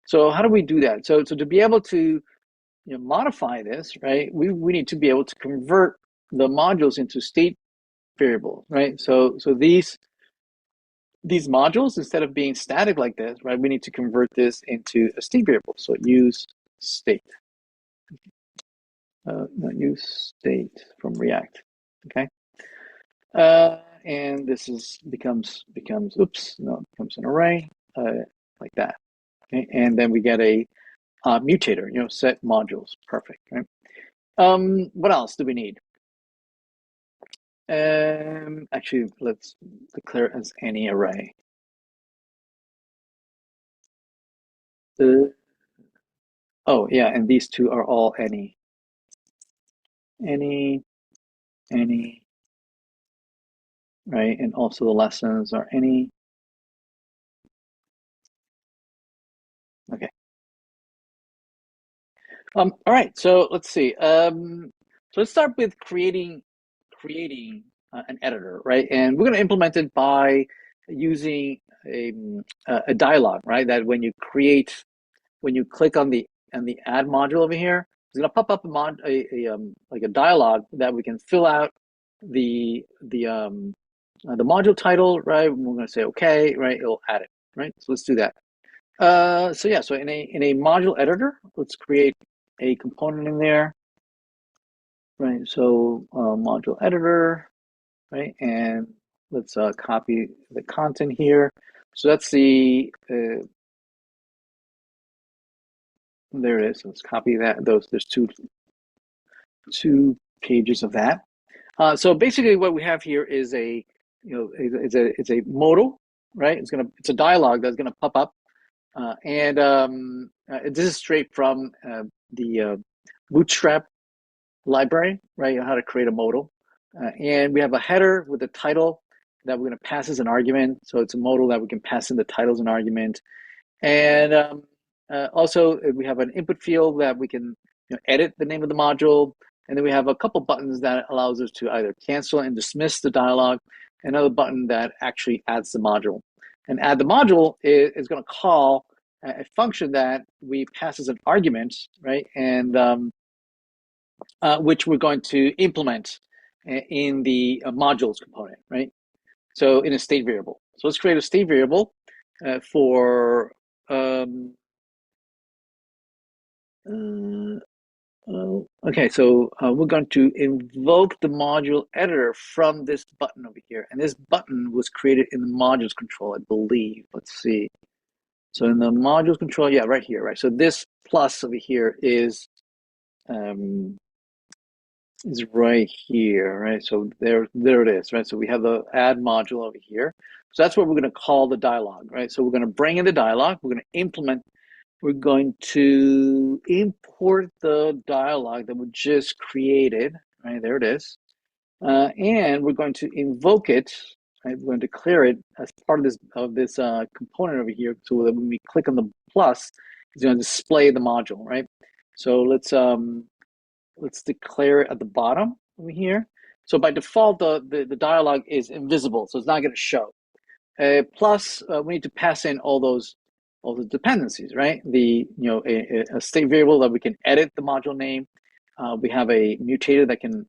So how do we do that? So to be able to modify this, right, we need to be able to convert the modules into state variable, right? So these modules, instead of being static like this, right, we need to convert this into a state variable. So use state, use state from React, okay? And this becomes an array like that, okay? And then we get a mutator, set modules, perfect, right? What else do we need? Actually, let's declare it as any array. Oh yeah, and these two are all any, right? And also the lessons are any. Okay. All right. So let's see. So let's start with creating an editor, right? And we're going to implement it by using a dialog, right? That when you click on the add module over here, it's going to pop up like a dialog that we can fill out the module title, right? We're going to say okay, right? It'll add it, right? So let's do that. So yeah, so in a module editor, let's create a component in there, right? So module editor, right? And let's copy the content here. So that's the There it is. So let's copy that. There's two pages of that. So basically, what we have here is it's a modal, right? It's a dialogue that's gonna pop up, this is straight from the Bootstrap library, right? How to create a modal, and we have a header with a title that we're gonna pass as an argument. So it's a modal that we can pass in the title as an argument. And also, we have an input field that we can edit the name of the module. And then we have a couple buttons that allows us to either cancel and dismiss the dialog. Another button that actually adds the module. And add the module is going to call a function that we pass as an argument, right? And which we're going to implement in the modules component, right? So in a state variable. So let's create a state variable for okay, so we're going to invoke the module editor from this button over here. And this button was created in the modules control, I believe. Let's see. So in the modules control, yeah, right here, right? So this plus over here is right here, right? So there it is, right? So we have the add module over here. So that's what we're going to call the dialog, right? So we're going to bring in the dialog. We're going to import the dialog that we just created, right? There it is. And we're going to invoke it, right? We're going to declare it as part of this component over here. So that when we click on the plus, it's going to display the module, right? So let's declare it at the bottom over here. So by default, the dialog is invisible, so it's not going to show. Plus, we need to pass in all the dependencies, right? A state variable that we can edit the module name. We have a mutator that can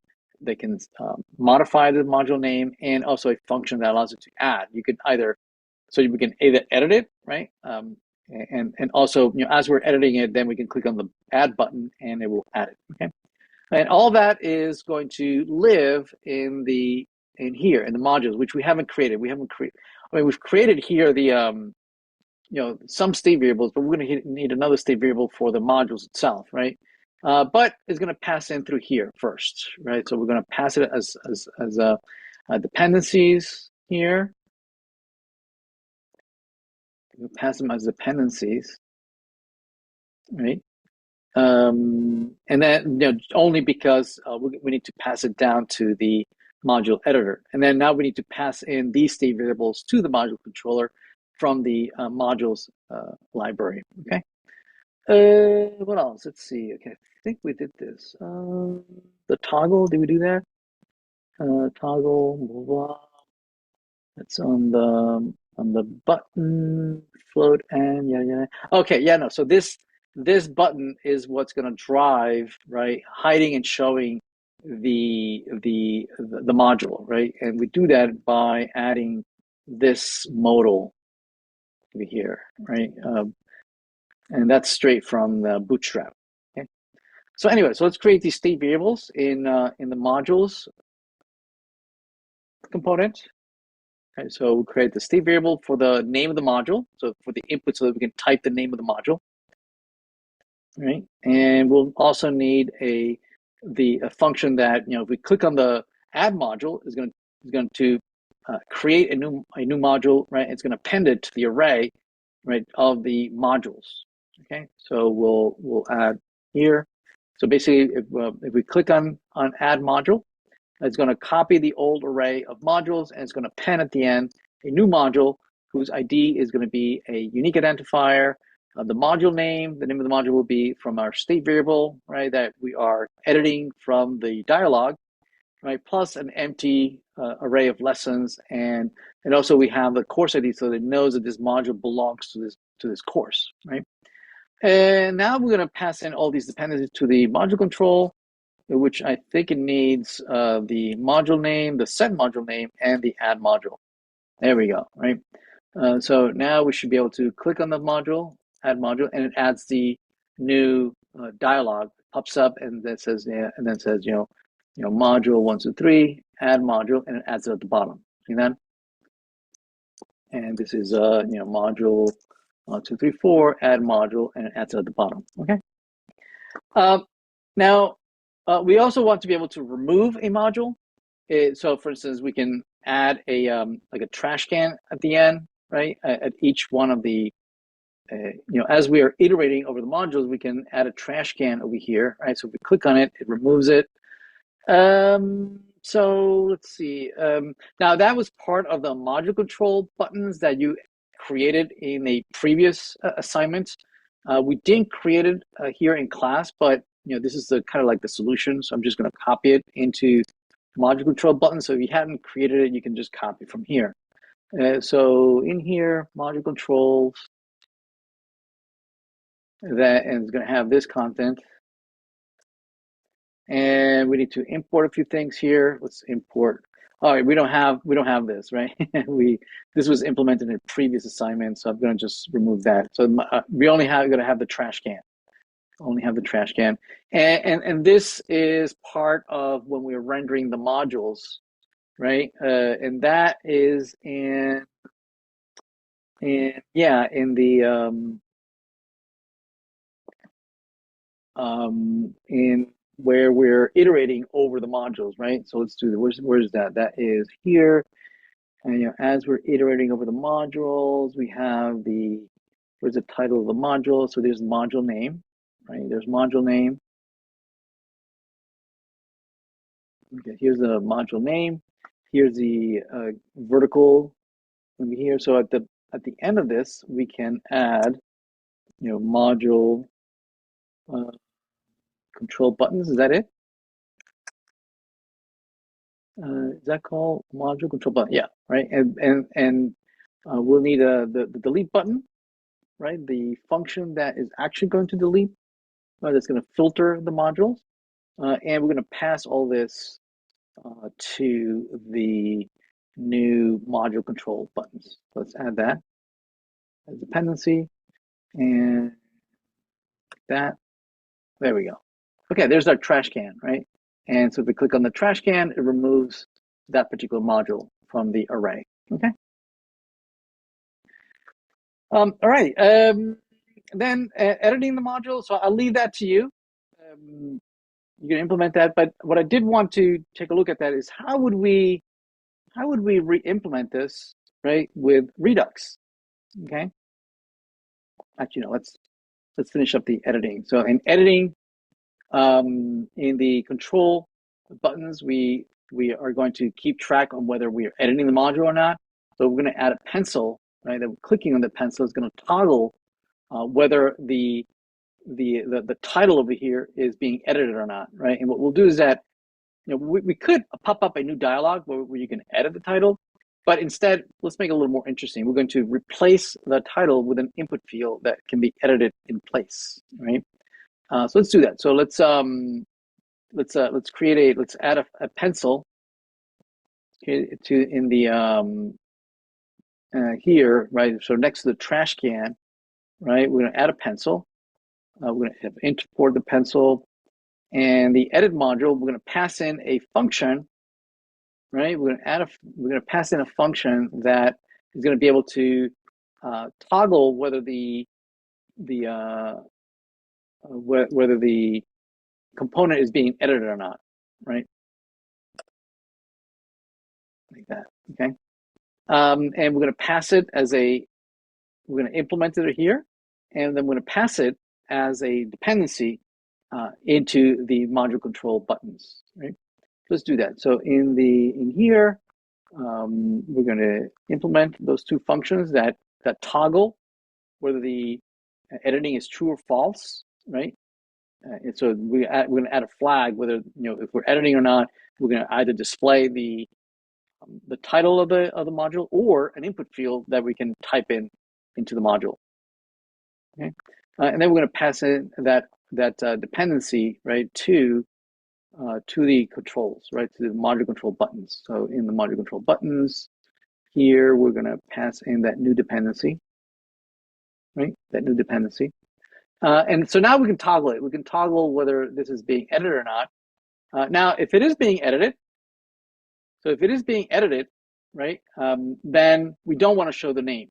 modify the module name, and also a function that allows it to add. We can either edit it, right? And also, as we're editing it, then we can click on the add button and it will add it. Okay, and all that is going to live in here in the modules, which we haven't created. We've created here the some state variables, but we're going to need another state variable for the modules itself, right? But it's going to pass in through here first, right? So we're going to pass it as dependencies here. We'll pass them as dependencies, right? And then only because we need to pass it down to the module editor, and then now we need to pass in these state variables to the module controller from the modules library. Okay. What else? Let's see. Okay, I think we did this. The toggle. Did we do that? Toggle. Blah, blah. That's on the button float and yeah. Okay, yeah, no. So this button is what's going to drive, right, hiding and showing the module, right? And we do that by adding this modal over here, right? And that's straight from the Bootstrap. Okay. So anyway, so let's create these state variables in the modules component. Okay, so we'll create the state variable for the name of the module, so for the input, so that we can type the name of the module. Right, and we'll also need a function that if we click on the add module, is going to create a new module, right? It's going to append it to the array, right, of the modules. Okay, so we'll add here. So basically, if we click on add module, it's going to copy the old array of modules, and it's going to append at the end a new module whose ID is going to be a unique identifier. The module name, the name of the module will be from our state variable, right, that we are editing from the dialog, right, plus an empty array of lessons, and also we have the course ID, so that it knows that this module belongs to this course, right? And now we're going to pass in all these dependencies to the module control, which I think it needs the module name, the set module name, and the add module. There we go, right? So now we should be able to click on the module, add module, and it adds the new dialog, pops up, and then says, module 1, 2, 3, add module, and it adds it at the bottom. See that? And this is module 1, 2, 3, 4, add module, and it adds it at the bottom. Okay. Now, we also want to be able to remove a module. So, for instance, we can add a like a trash can at the end, right? At each one of the, as we are iterating over the modules, we can add a trash can over here, right? So if we click on it, it removes it. So let's see. Now that was part of the module control buttons that you created in a previous assignment. We didn't create it here in class, but this is the kind of like the solution. So I'm just going to copy it into module control button. So if you hadn't created it, you can just copy from here. So in here, module controls, that and it's going to have this content. And we need to import a few things here. Let's import. All right, we don't have this, right? This was implemented in a previous assignment, so I'm going to just remove that. So we only going to have the trash can. Only have the trash can, and this is part of when we're rendering the modules, right? And that is in in where we're iterating over the modules, right? So let's do the, where's that? That is here. And as we're iterating over the modules, we have where's the title of the module? So there's the module name, right? There's module name. Okay, here's the module name. Here's the vertical over here. So at the end of this, we can add, module control buttons. Is that it? Is that called module control button? Yeah, right. And we'll need the delete button, right? The function that is actually going to delete, that's going to filter the modules, and we're going to pass all this to the new module control buttons. So let's add that as dependency, and that. There we go. Okay, there's our trash can, right? And so if we click on the trash can, it removes that particular module from the array. Okay. All right. Then editing the module. So I'll leave that to you. You can implement that. But what I did want to take a look at that is how would we re-implement this, right, with Redux? Okay. Actually, no. Let's finish up the editing. So in editing, in the control buttons, we are going to keep track on whether we are editing the module or not. So we're going to add a pencil, right? That clicking on the pencil is going to toggle whether the title over here is being edited or not, right? And what we'll do is that we could pop up a new dialog where you can edit the title, but instead let's make it a little more interesting. We're going to replace the title with an input field that can be edited in place, right? So let's do that. So let's add a pencil in the here, right? So next to the trash can, right? We're going to add a pencil. We're going to import the pencil, and the edit module. We're going to pass in a function, right? We're going to pass in a function that is going to be able to toggle whether whether the component is being edited or not, right? Like that, okay? And we're going to pass it we're going to implement it here, and then we're going to pass it as a dependency into the module control buttons, right? Let's do that. So in here, we're going to implement those two functions that toggle whether the editing is true or false, right? And so we're going to add a flag whether if we're editing or not. We're going to either display the title of the module or an input field that we can type into the module. Okay, and then we're going to pass in that dependency, right, to the controls, right, to the module control buttons. So in the module control buttons here, we're going to pass in that new dependency, right, that new dependency. And so now we can toggle it. We can toggle whether this is being edited or not. Now, if it is being edited, right, then we don't want to show the name.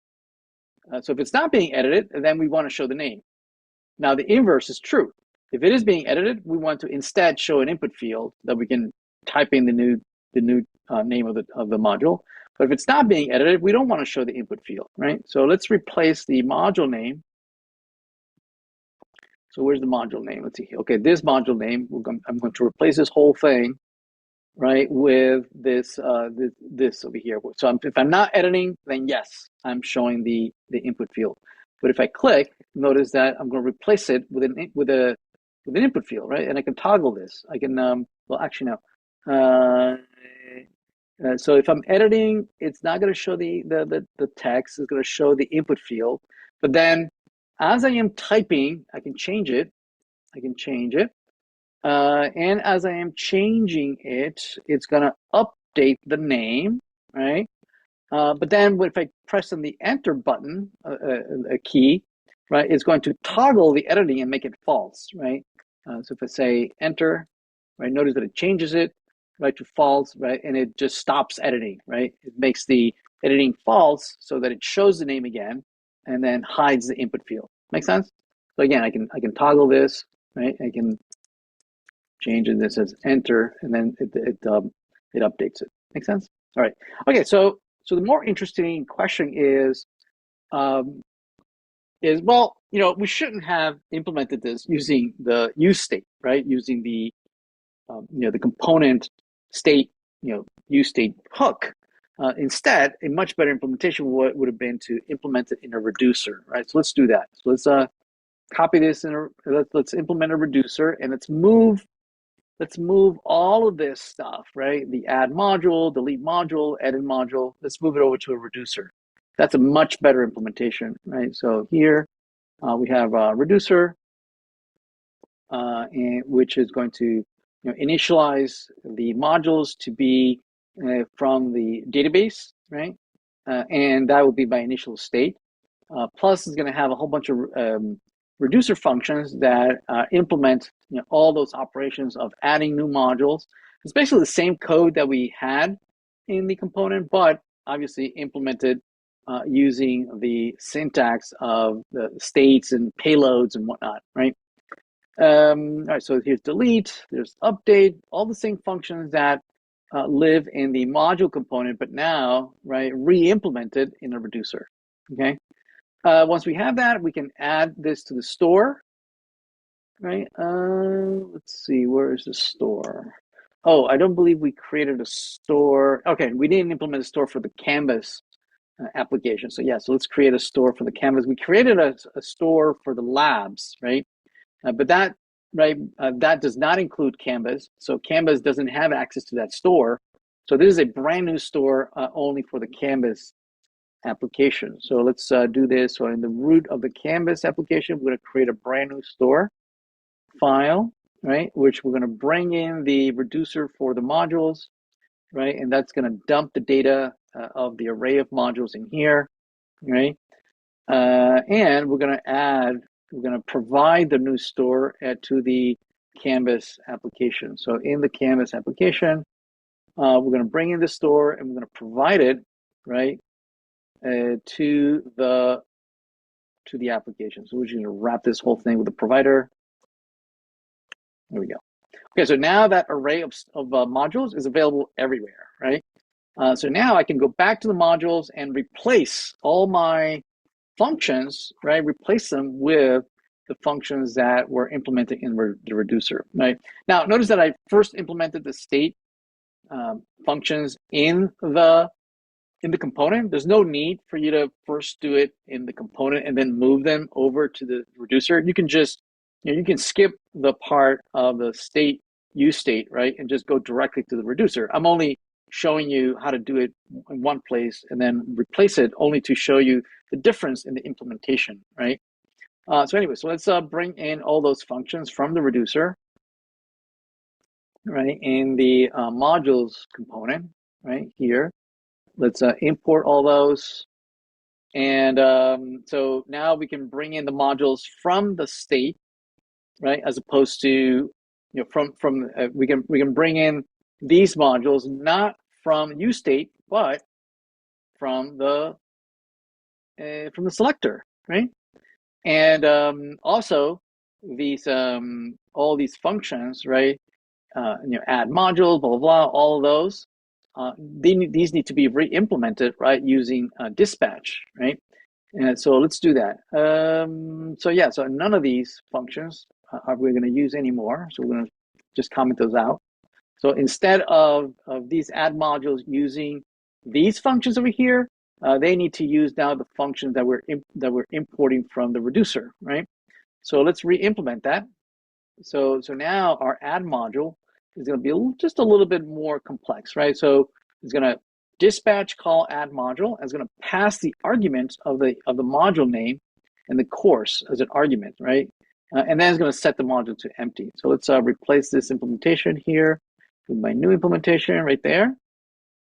So if it's not being edited, then we want to show the name. Now the inverse is true. If it is being edited, we want to instead show an input field that we can type in the new name of the module. But if it's not being edited, we don't want to show the input field, right? So let's replace the module name. So where's the module name? Let's see. Okay, this module name, I'm going to replace this whole thing, right, with this this over here. So if I'm not editing, then yes, I'm showing the input field. But if I click, notice that I'm going to replace it with an input field, right? And I can toggle this. I can well, actually no. So if I'm editing, it's not going to show the text. It's going to show the input field. But then, as I am typing, I can change it. And as I am changing it, it's going to update the name, right? But then if I press on the enter button, a key, right, it's going to toggle the editing and make it false, right? So if I say enter, right, notice that it changes it, right, to false, right, and it just stops editing, right? It makes the editing false so that it shows the name again and then hides the input field. Make sense? So again, I can toggle this, right? I can change it. This says enter, and then it updates it. Make sense? All right. Okay. So the more interesting question is well, we shouldn't have implemented this using the use state, right? Using the the component state, use state hook. Instead, a much better implementation would have been to implement it in a reducer, right? So let's do that. So let's copy this and let's implement a reducer, and let's move all of this stuff, right? The add module, delete module, edit module. Let's move it over to a reducer. That's a much better implementation, right? So here we have a reducer, which is going to initialize the modules to be from the database, right? And that will be by initial state. Plus, it's going to have a whole bunch of reducer functions that implement all those operations of adding new modules. It's basically the same code that we had in the component, but obviously implemented using the syntax of the states and payloads and whatnot, right? All right, so here's delete, there's update, all the same functions that live in the module component, but now, right, re-implemented in a reducer, okay? Once we have that, we can add this to the store, right? Let's see, where is the store? Oh, I don't believe we created a store. Okay, we didn't implement a store for the Canvas application. So yeah, so let's create a store for the Canvas. We created a store for the labs, right? But that, right, that does not include Canvas. So Canvas doesn't have access to that store. So this is a brand new store only for the Canvas application. So let's do this. So in the root of the Canvas application, we're going to create a brand new store file, right, which we're going to bring in the reducer for the modules, right, and that's going to dump the data of the array of modules in here, right, and we're going to provide the new store to the Canvas application. So in the Canvas application, we're going to bring in the store and we're going to provide it, right, to the application. So we're just going to wrap this whole thing with the provider. There we go. Okay, so now that array of modules is available everywhere, right? So now I can go back to the modules and replace all my functions, right? Replace them with the functions that were implemented in the reducer, right? Now, notice that I first implemented the state functions in the component. There's no need for you to first do it in the component and then move them over to the reducer. You can just, you can skip the part of the state, use state, right? And just go directly to the reducer. I'm only showing you how to do it in one place and then replace it only to show you the difference in the implementation, right? So anyway, so let's bring in all those functions from the reducer, right? In the modules component, right here. Let's import all those. And so now we can bring in the modules from the state, right? As opposed to, we can bring in these modules not from use state, but from the selector, right? And also, these all these functions, right? Add module, blah blah blah, all of those. These need to be re-implemented, right, using dispatch, right? And so let's do that. So yeah, so none of these functions are we going to use anymore. So we're going to just comment those out. So instead of these add modules using these functions over here, they need to use now the functions that we're importing from the reducer, right? So let's re-implement that. So now our add module is going to be just a little bit more complex, right? So it's going to dispatch call add module. It's going to pass the argument of the module name and the course as an argument, right? And then it's going to set the module to empty. So let's replace this implementation here with my new implementation right there.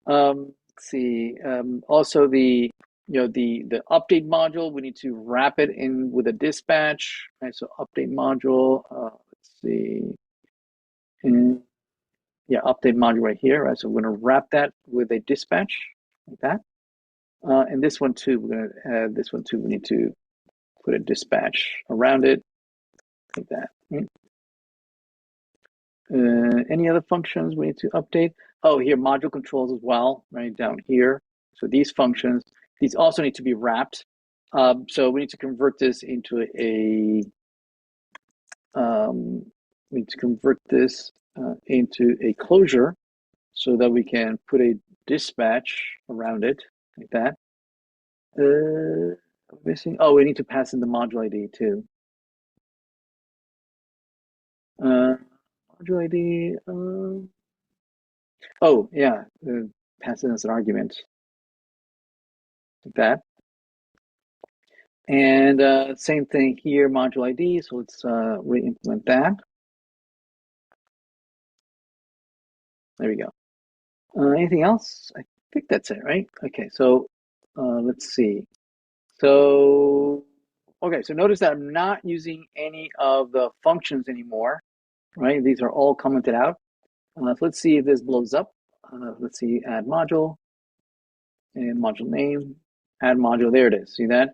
Let's see. Also the the update module, we need to wrap it in with a dispatch. Right, so update module. Let's see. And yeah, update module right here. Right, so we're going to wrap that with a dispatch like that. And this one too, we're going to add this one too. We need to put a dispatch around it like that. Right? Any other functions we need to update? Oh, here, module controls as well, right down here. So these functions, these also need to be wrapped. So we need to convert this into we need to convert this into a closure so that we can put a dispatch around it like that. Missing. Oh, we need to pass in the module ID too. Module ID. Oh, yeah, pass it as an argument like that. And same thing here, module ID. So let's re-implement that. There we go. Anything else? I think that's it, right? Okay, so let's see. So, okay, so notice that I'm not using any of the functions anymore, right? These are all commented out. So let's see if this blows up. Let's see, add module and module name, add module. There it is. See that?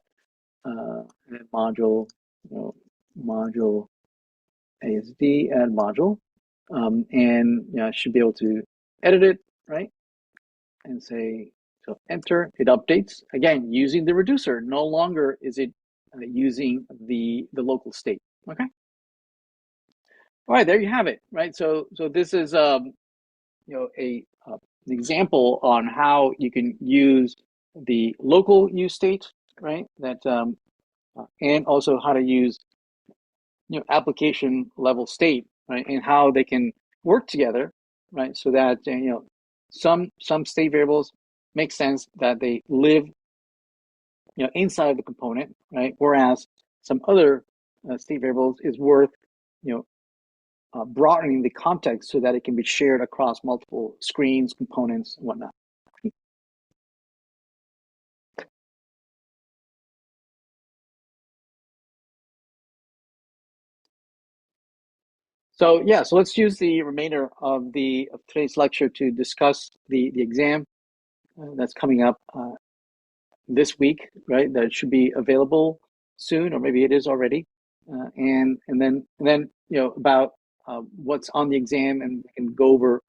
Add module, module ASD, add module. And I should be able to edit it, right? And say, so enter, it updates. Again, using the reducer, no longer is it using the local state, okay? All right, there you have it, right? So this is an example on how you can use the local use state, right? That and also how to use application level state, right? And how they can work together, right? So that some state variables make sense that they live inside of the component, right? Whereas some other state variables is worth broadening the context so that it can be shared across multiple screens, components, and whatnot. So yeah, so let's use the remainder of today's lecture to discuss the exam that's coming up this week, right? That should be available soon, or maybe it is already, and then about what's on the exam, and we can go over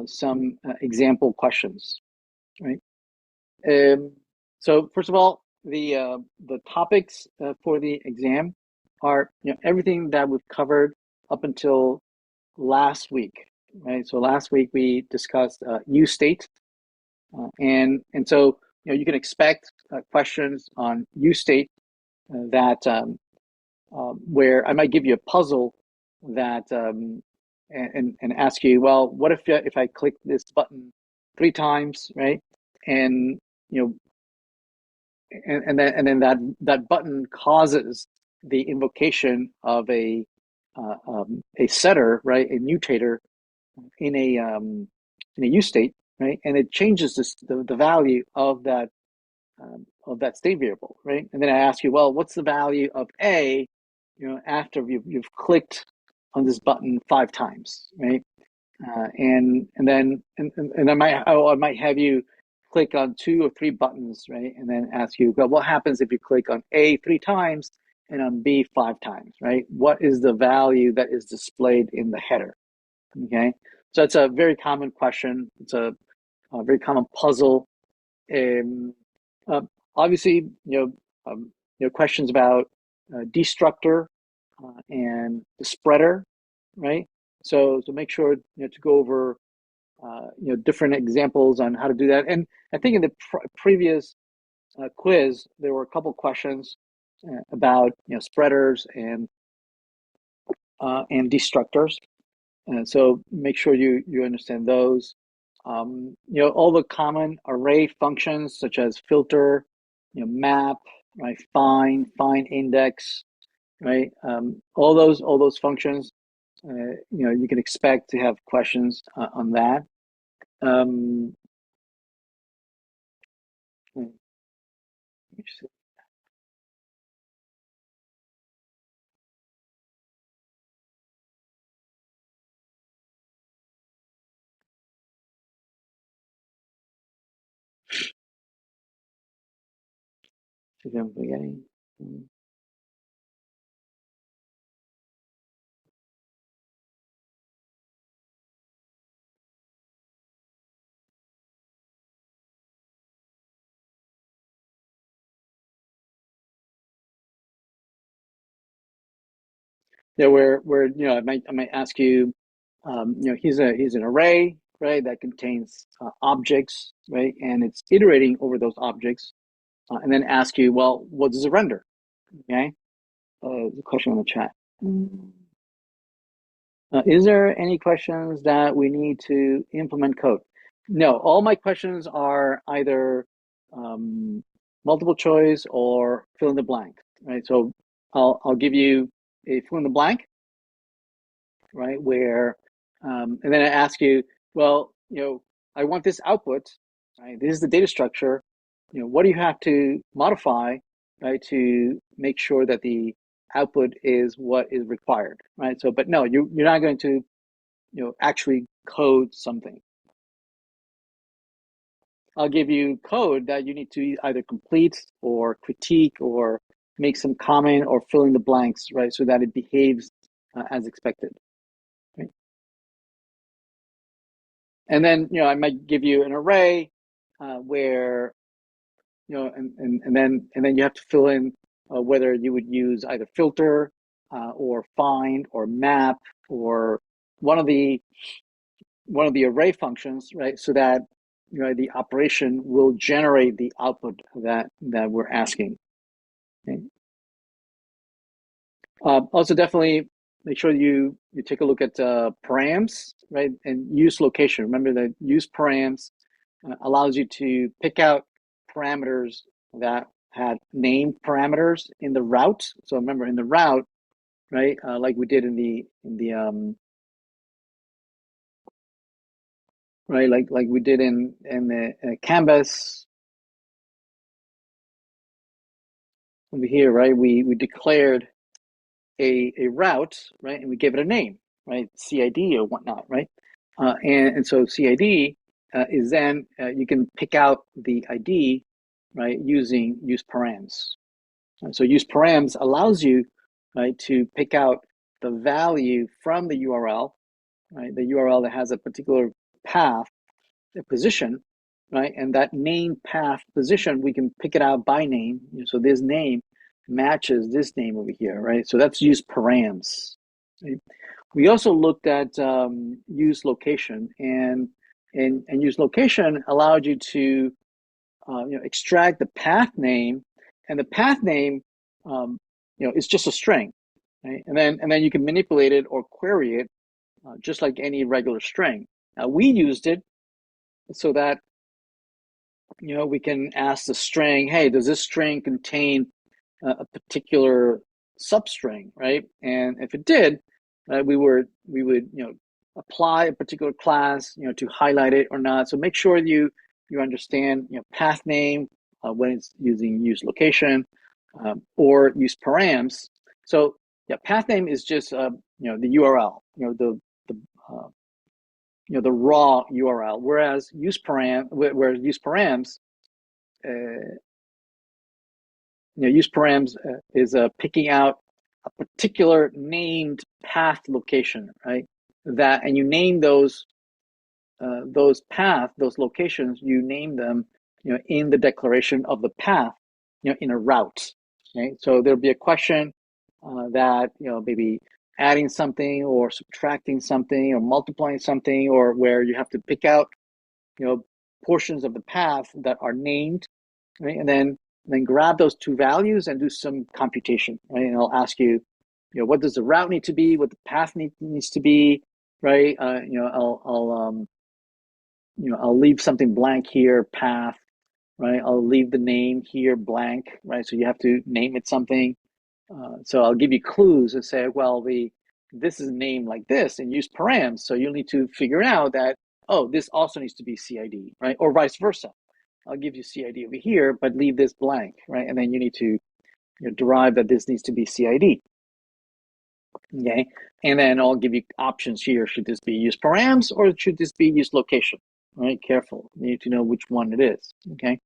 some example questions, right? So first of all, the topics for the exam are everything that we've covered up until last week, right? So last week we discussed use state, and so you can expect questions on use state that where I might give you a puzzle that and ask you, well, what if I click this button 3 times, right? And and then that button causes the invocation of a setter, right? A mutator in a use state, right? And it changes the value of that state variable, right? And then I ask you, well, what's the value of A, after you've clicked on this button 5 times, right? And then I might have you click on 2 or 3 buttons, right? And then ask you, well, what happens if you click on A 3 times and on B 5 times, right? What is the value that is displayed in the header? Okay, so it's a very common question. It's a very common puzzle. Um, uh, Obviously, questions about destructor and the spreader, right? So make sure to go over different examples on how to do that. And I think in the previous quiz there were a couple questions about spreaders and destructors. So make sure you understand those. All the common array functions such as filter, map, right, find index, right? All those functions, you can expect to have questions on that. Um, let me see. If I'm forgetting. Yeah, where I might ask you, he's an array, right, that contains objects, right, and it's iterating over those objects, and then ask you, well, what does it render? Okay, the question on the chat. Is there any questions that we need to implement code? No, all my questions are either um, multiple choice or fill in the blank, right? So I'll give you a fill in the blank, right? Where and then I ask you, well, I want this output, right? This is the data structure. What do you have to modify, right, to make sure that the output is what is required, right? So, but no, you're not going to, actually code something. I'll give you code that you need to either complete or critique or make some comment or fill in the blanks, right, so that it behaves as expected. Right? And then, I might give you an array where, and then you have to fill in whether you would use either filter or find or map or one of the array functions, right? So that the operation will generate the output that we're asking. Okay? Also, definitely make sure you take a look at params, right, and use location. Remember that use params allows you to pick out parameters that had named parameters in the route. So remember in the route, right, like we did in the right, like we did in the canvas over here, right? We declared a route, right, and we gave it a name, right, CID or whatnot, right? And so CID is then you can pick out the ID, right, using use params. So use params allows you, right, to pick out the value from the URL, right, the URL that has a particular path, a position, right, and that name path position we can pick it out by name. So this name matches this name over here, right? So that's use params. Right? We also looked at use location, and use location allowed you to extract the path name, and the path name is just a string, right? And then you can manipulate it or query it just like any regular string. Now we used it so that we can ask the string, hey, does this string contain a particular substring, right? And if it did, we would apply a particular class to highlight it or not. So make sure you understand path name when it's using use location or use params. So yeah, path name is just the URL, the uh, the raw URL, whereas use params uh, use params is picking out a particular named path location, right? And you name those those locations, you name them, in the declaration of the path, in a route. Okay, so there'll be a question that maybe adding something or subtracting something or multiplying something, or where you have to pick out portions of the path that are named, right? And then grab those two values and do some computation, right? And I'll ask you, what does the route need to be, what the path needs to be, right? I'll leave something blank here, path, right? I'll leave the name here blank, right? So you have to name it something. So I'll give you clues and say, well, this is named like this and use params. So you'll need to figure out that, oh, this also needs to be CID, right? Or vice versa. I'll give you CID over here, but leave this blank, right? And then you need to derive that this needs to be CID. Okay, and then I'll give you options here. Should this be use params or should this be use location? Right, careful. You need to know which one it is. Okay.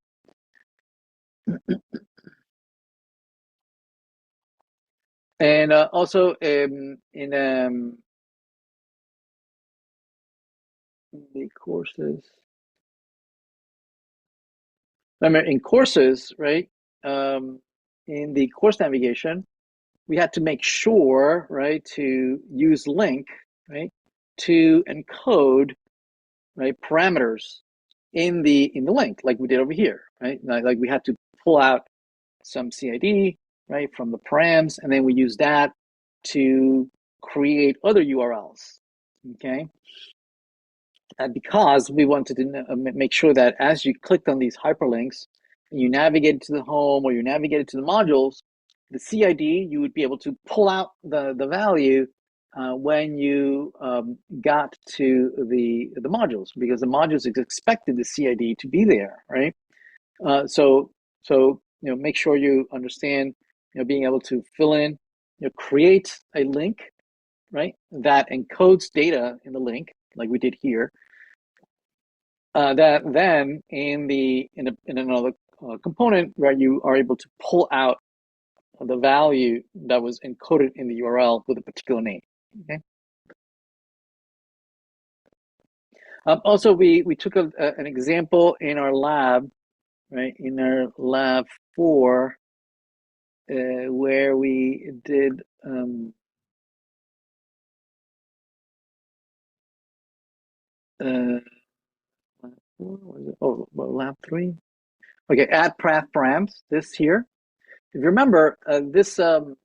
And also in the courses, remember in courses, right? In the course navigation, we had to make sure, right, to use link, right, to encode, right, parameters in the link, like we did over here, right? Like we had to pull out some CID, right, from the params, and then we use that to create other URLs, okay? And because we wanted to make sure that as you clicked on these hyperlinks, and you navigated to the home or you navigated to the modules, the CID, you would be able to pull out the value when you got to the modules, because the modules expected the CID to be there, right? So make sure you understand, being able to fill in, create a link, right, that encodes data in the link, like we did here. That then in another component where you are able to pull out the value that was encoded in the URL with a particular name. Okay. Also, we took an example in our lab, right? In our lab 4, where we did lab 3. Okay, add path params. This here. If you remember, this one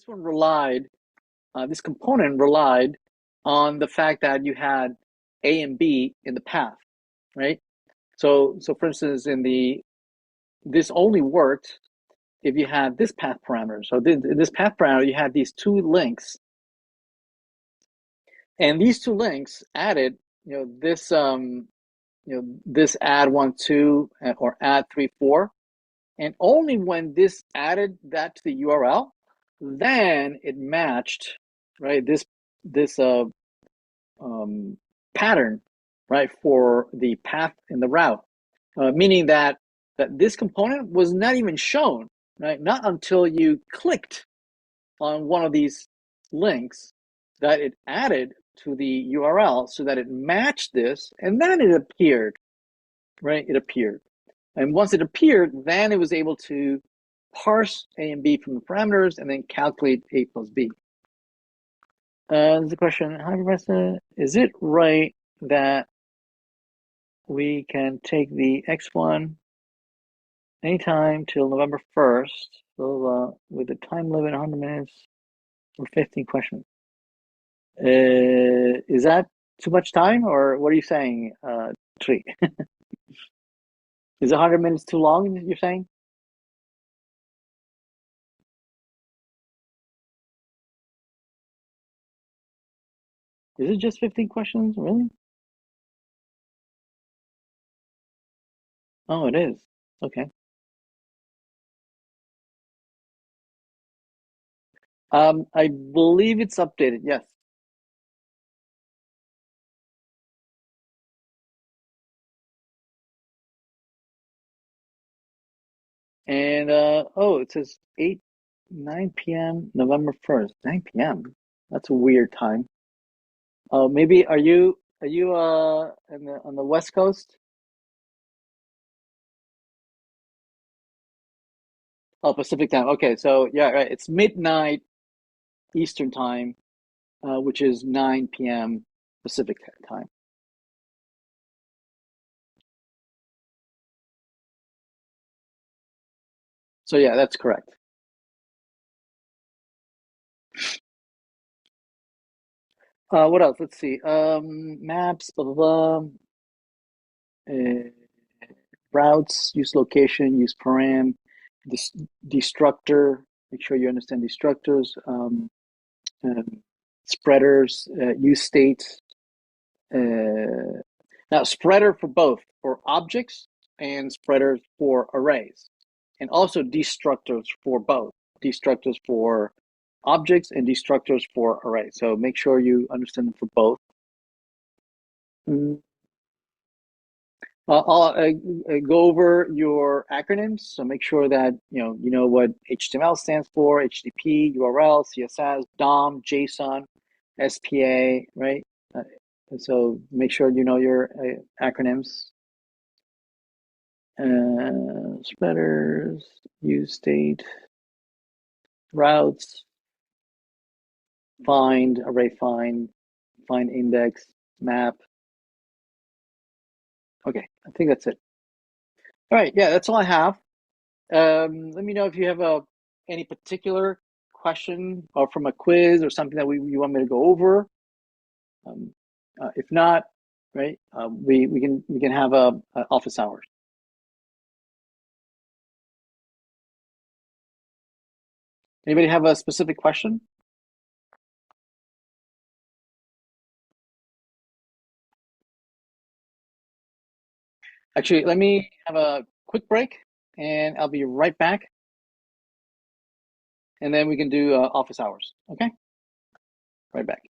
relied, this component relied on the fact that you had A and B in the path, right? So for instance, this only worked if you had this path parameter. So in this path parameter, you had these two links, and these two links added, this this add 1 2 or add 3 4, and only when this added that to the URL, then it matched, right, this pattern, right, for the path in the route, meaning that this component was not even shown, right, not until you clicked on one of these links that it added to the URL so that it matched this, and then it appeared, right? It appeared. And once it appeared, then it was able to parse A and B from the parameters and then calculate A plus B. There's a question, hi, Professor, is it right that we can take the X1 anytime till November 1st, with a time limit 100 minutes for 15 questions? Is that too much time, or what are you saying, Tree? Is 100 minutes too long, you're saying? Is it just 15 questions, really? Oh, it is. Okay. I believe it's updated, yes. And oh, it says 9 p.m. November 1st. 9 p.m. That's a weird time. Maybe are you on the West Coast? Oh, Pacific time. Okay, so yeah, right. It's midnight Eastern time, which is 9 p.m. Pacific time. So yeah, that's correct. What else? Let's see. Maps, blah blah blah. Uh, Routes, use location, use param, this destructor. Make sure you understand destructors. Um, Spreaders, use state. Uh, Now, spreader for both, for objects and spreaders for arrays, and also destructors for both, destructors for objects and destructors for arrays. So make sure you understand them for both. Mm, I'll go over your acronyms. So make sure that you know what HTML stands for: HTTP, URL, CSS, DOM, JSON, SPA, right? Uh, so make sure you know your acronyms. Spreaders, use state, routes, find, array find index, map. Okay, I think that's it. All right, yeah, that's all I have. Let me know if you have any particular question or from a quiz or something that you want me to go over. Um, if not, right, we can have a office hours. Anybody have a specific question? Actually, let me have a quick break, and I'll be right back, and then we can do office hours. Okay, right back.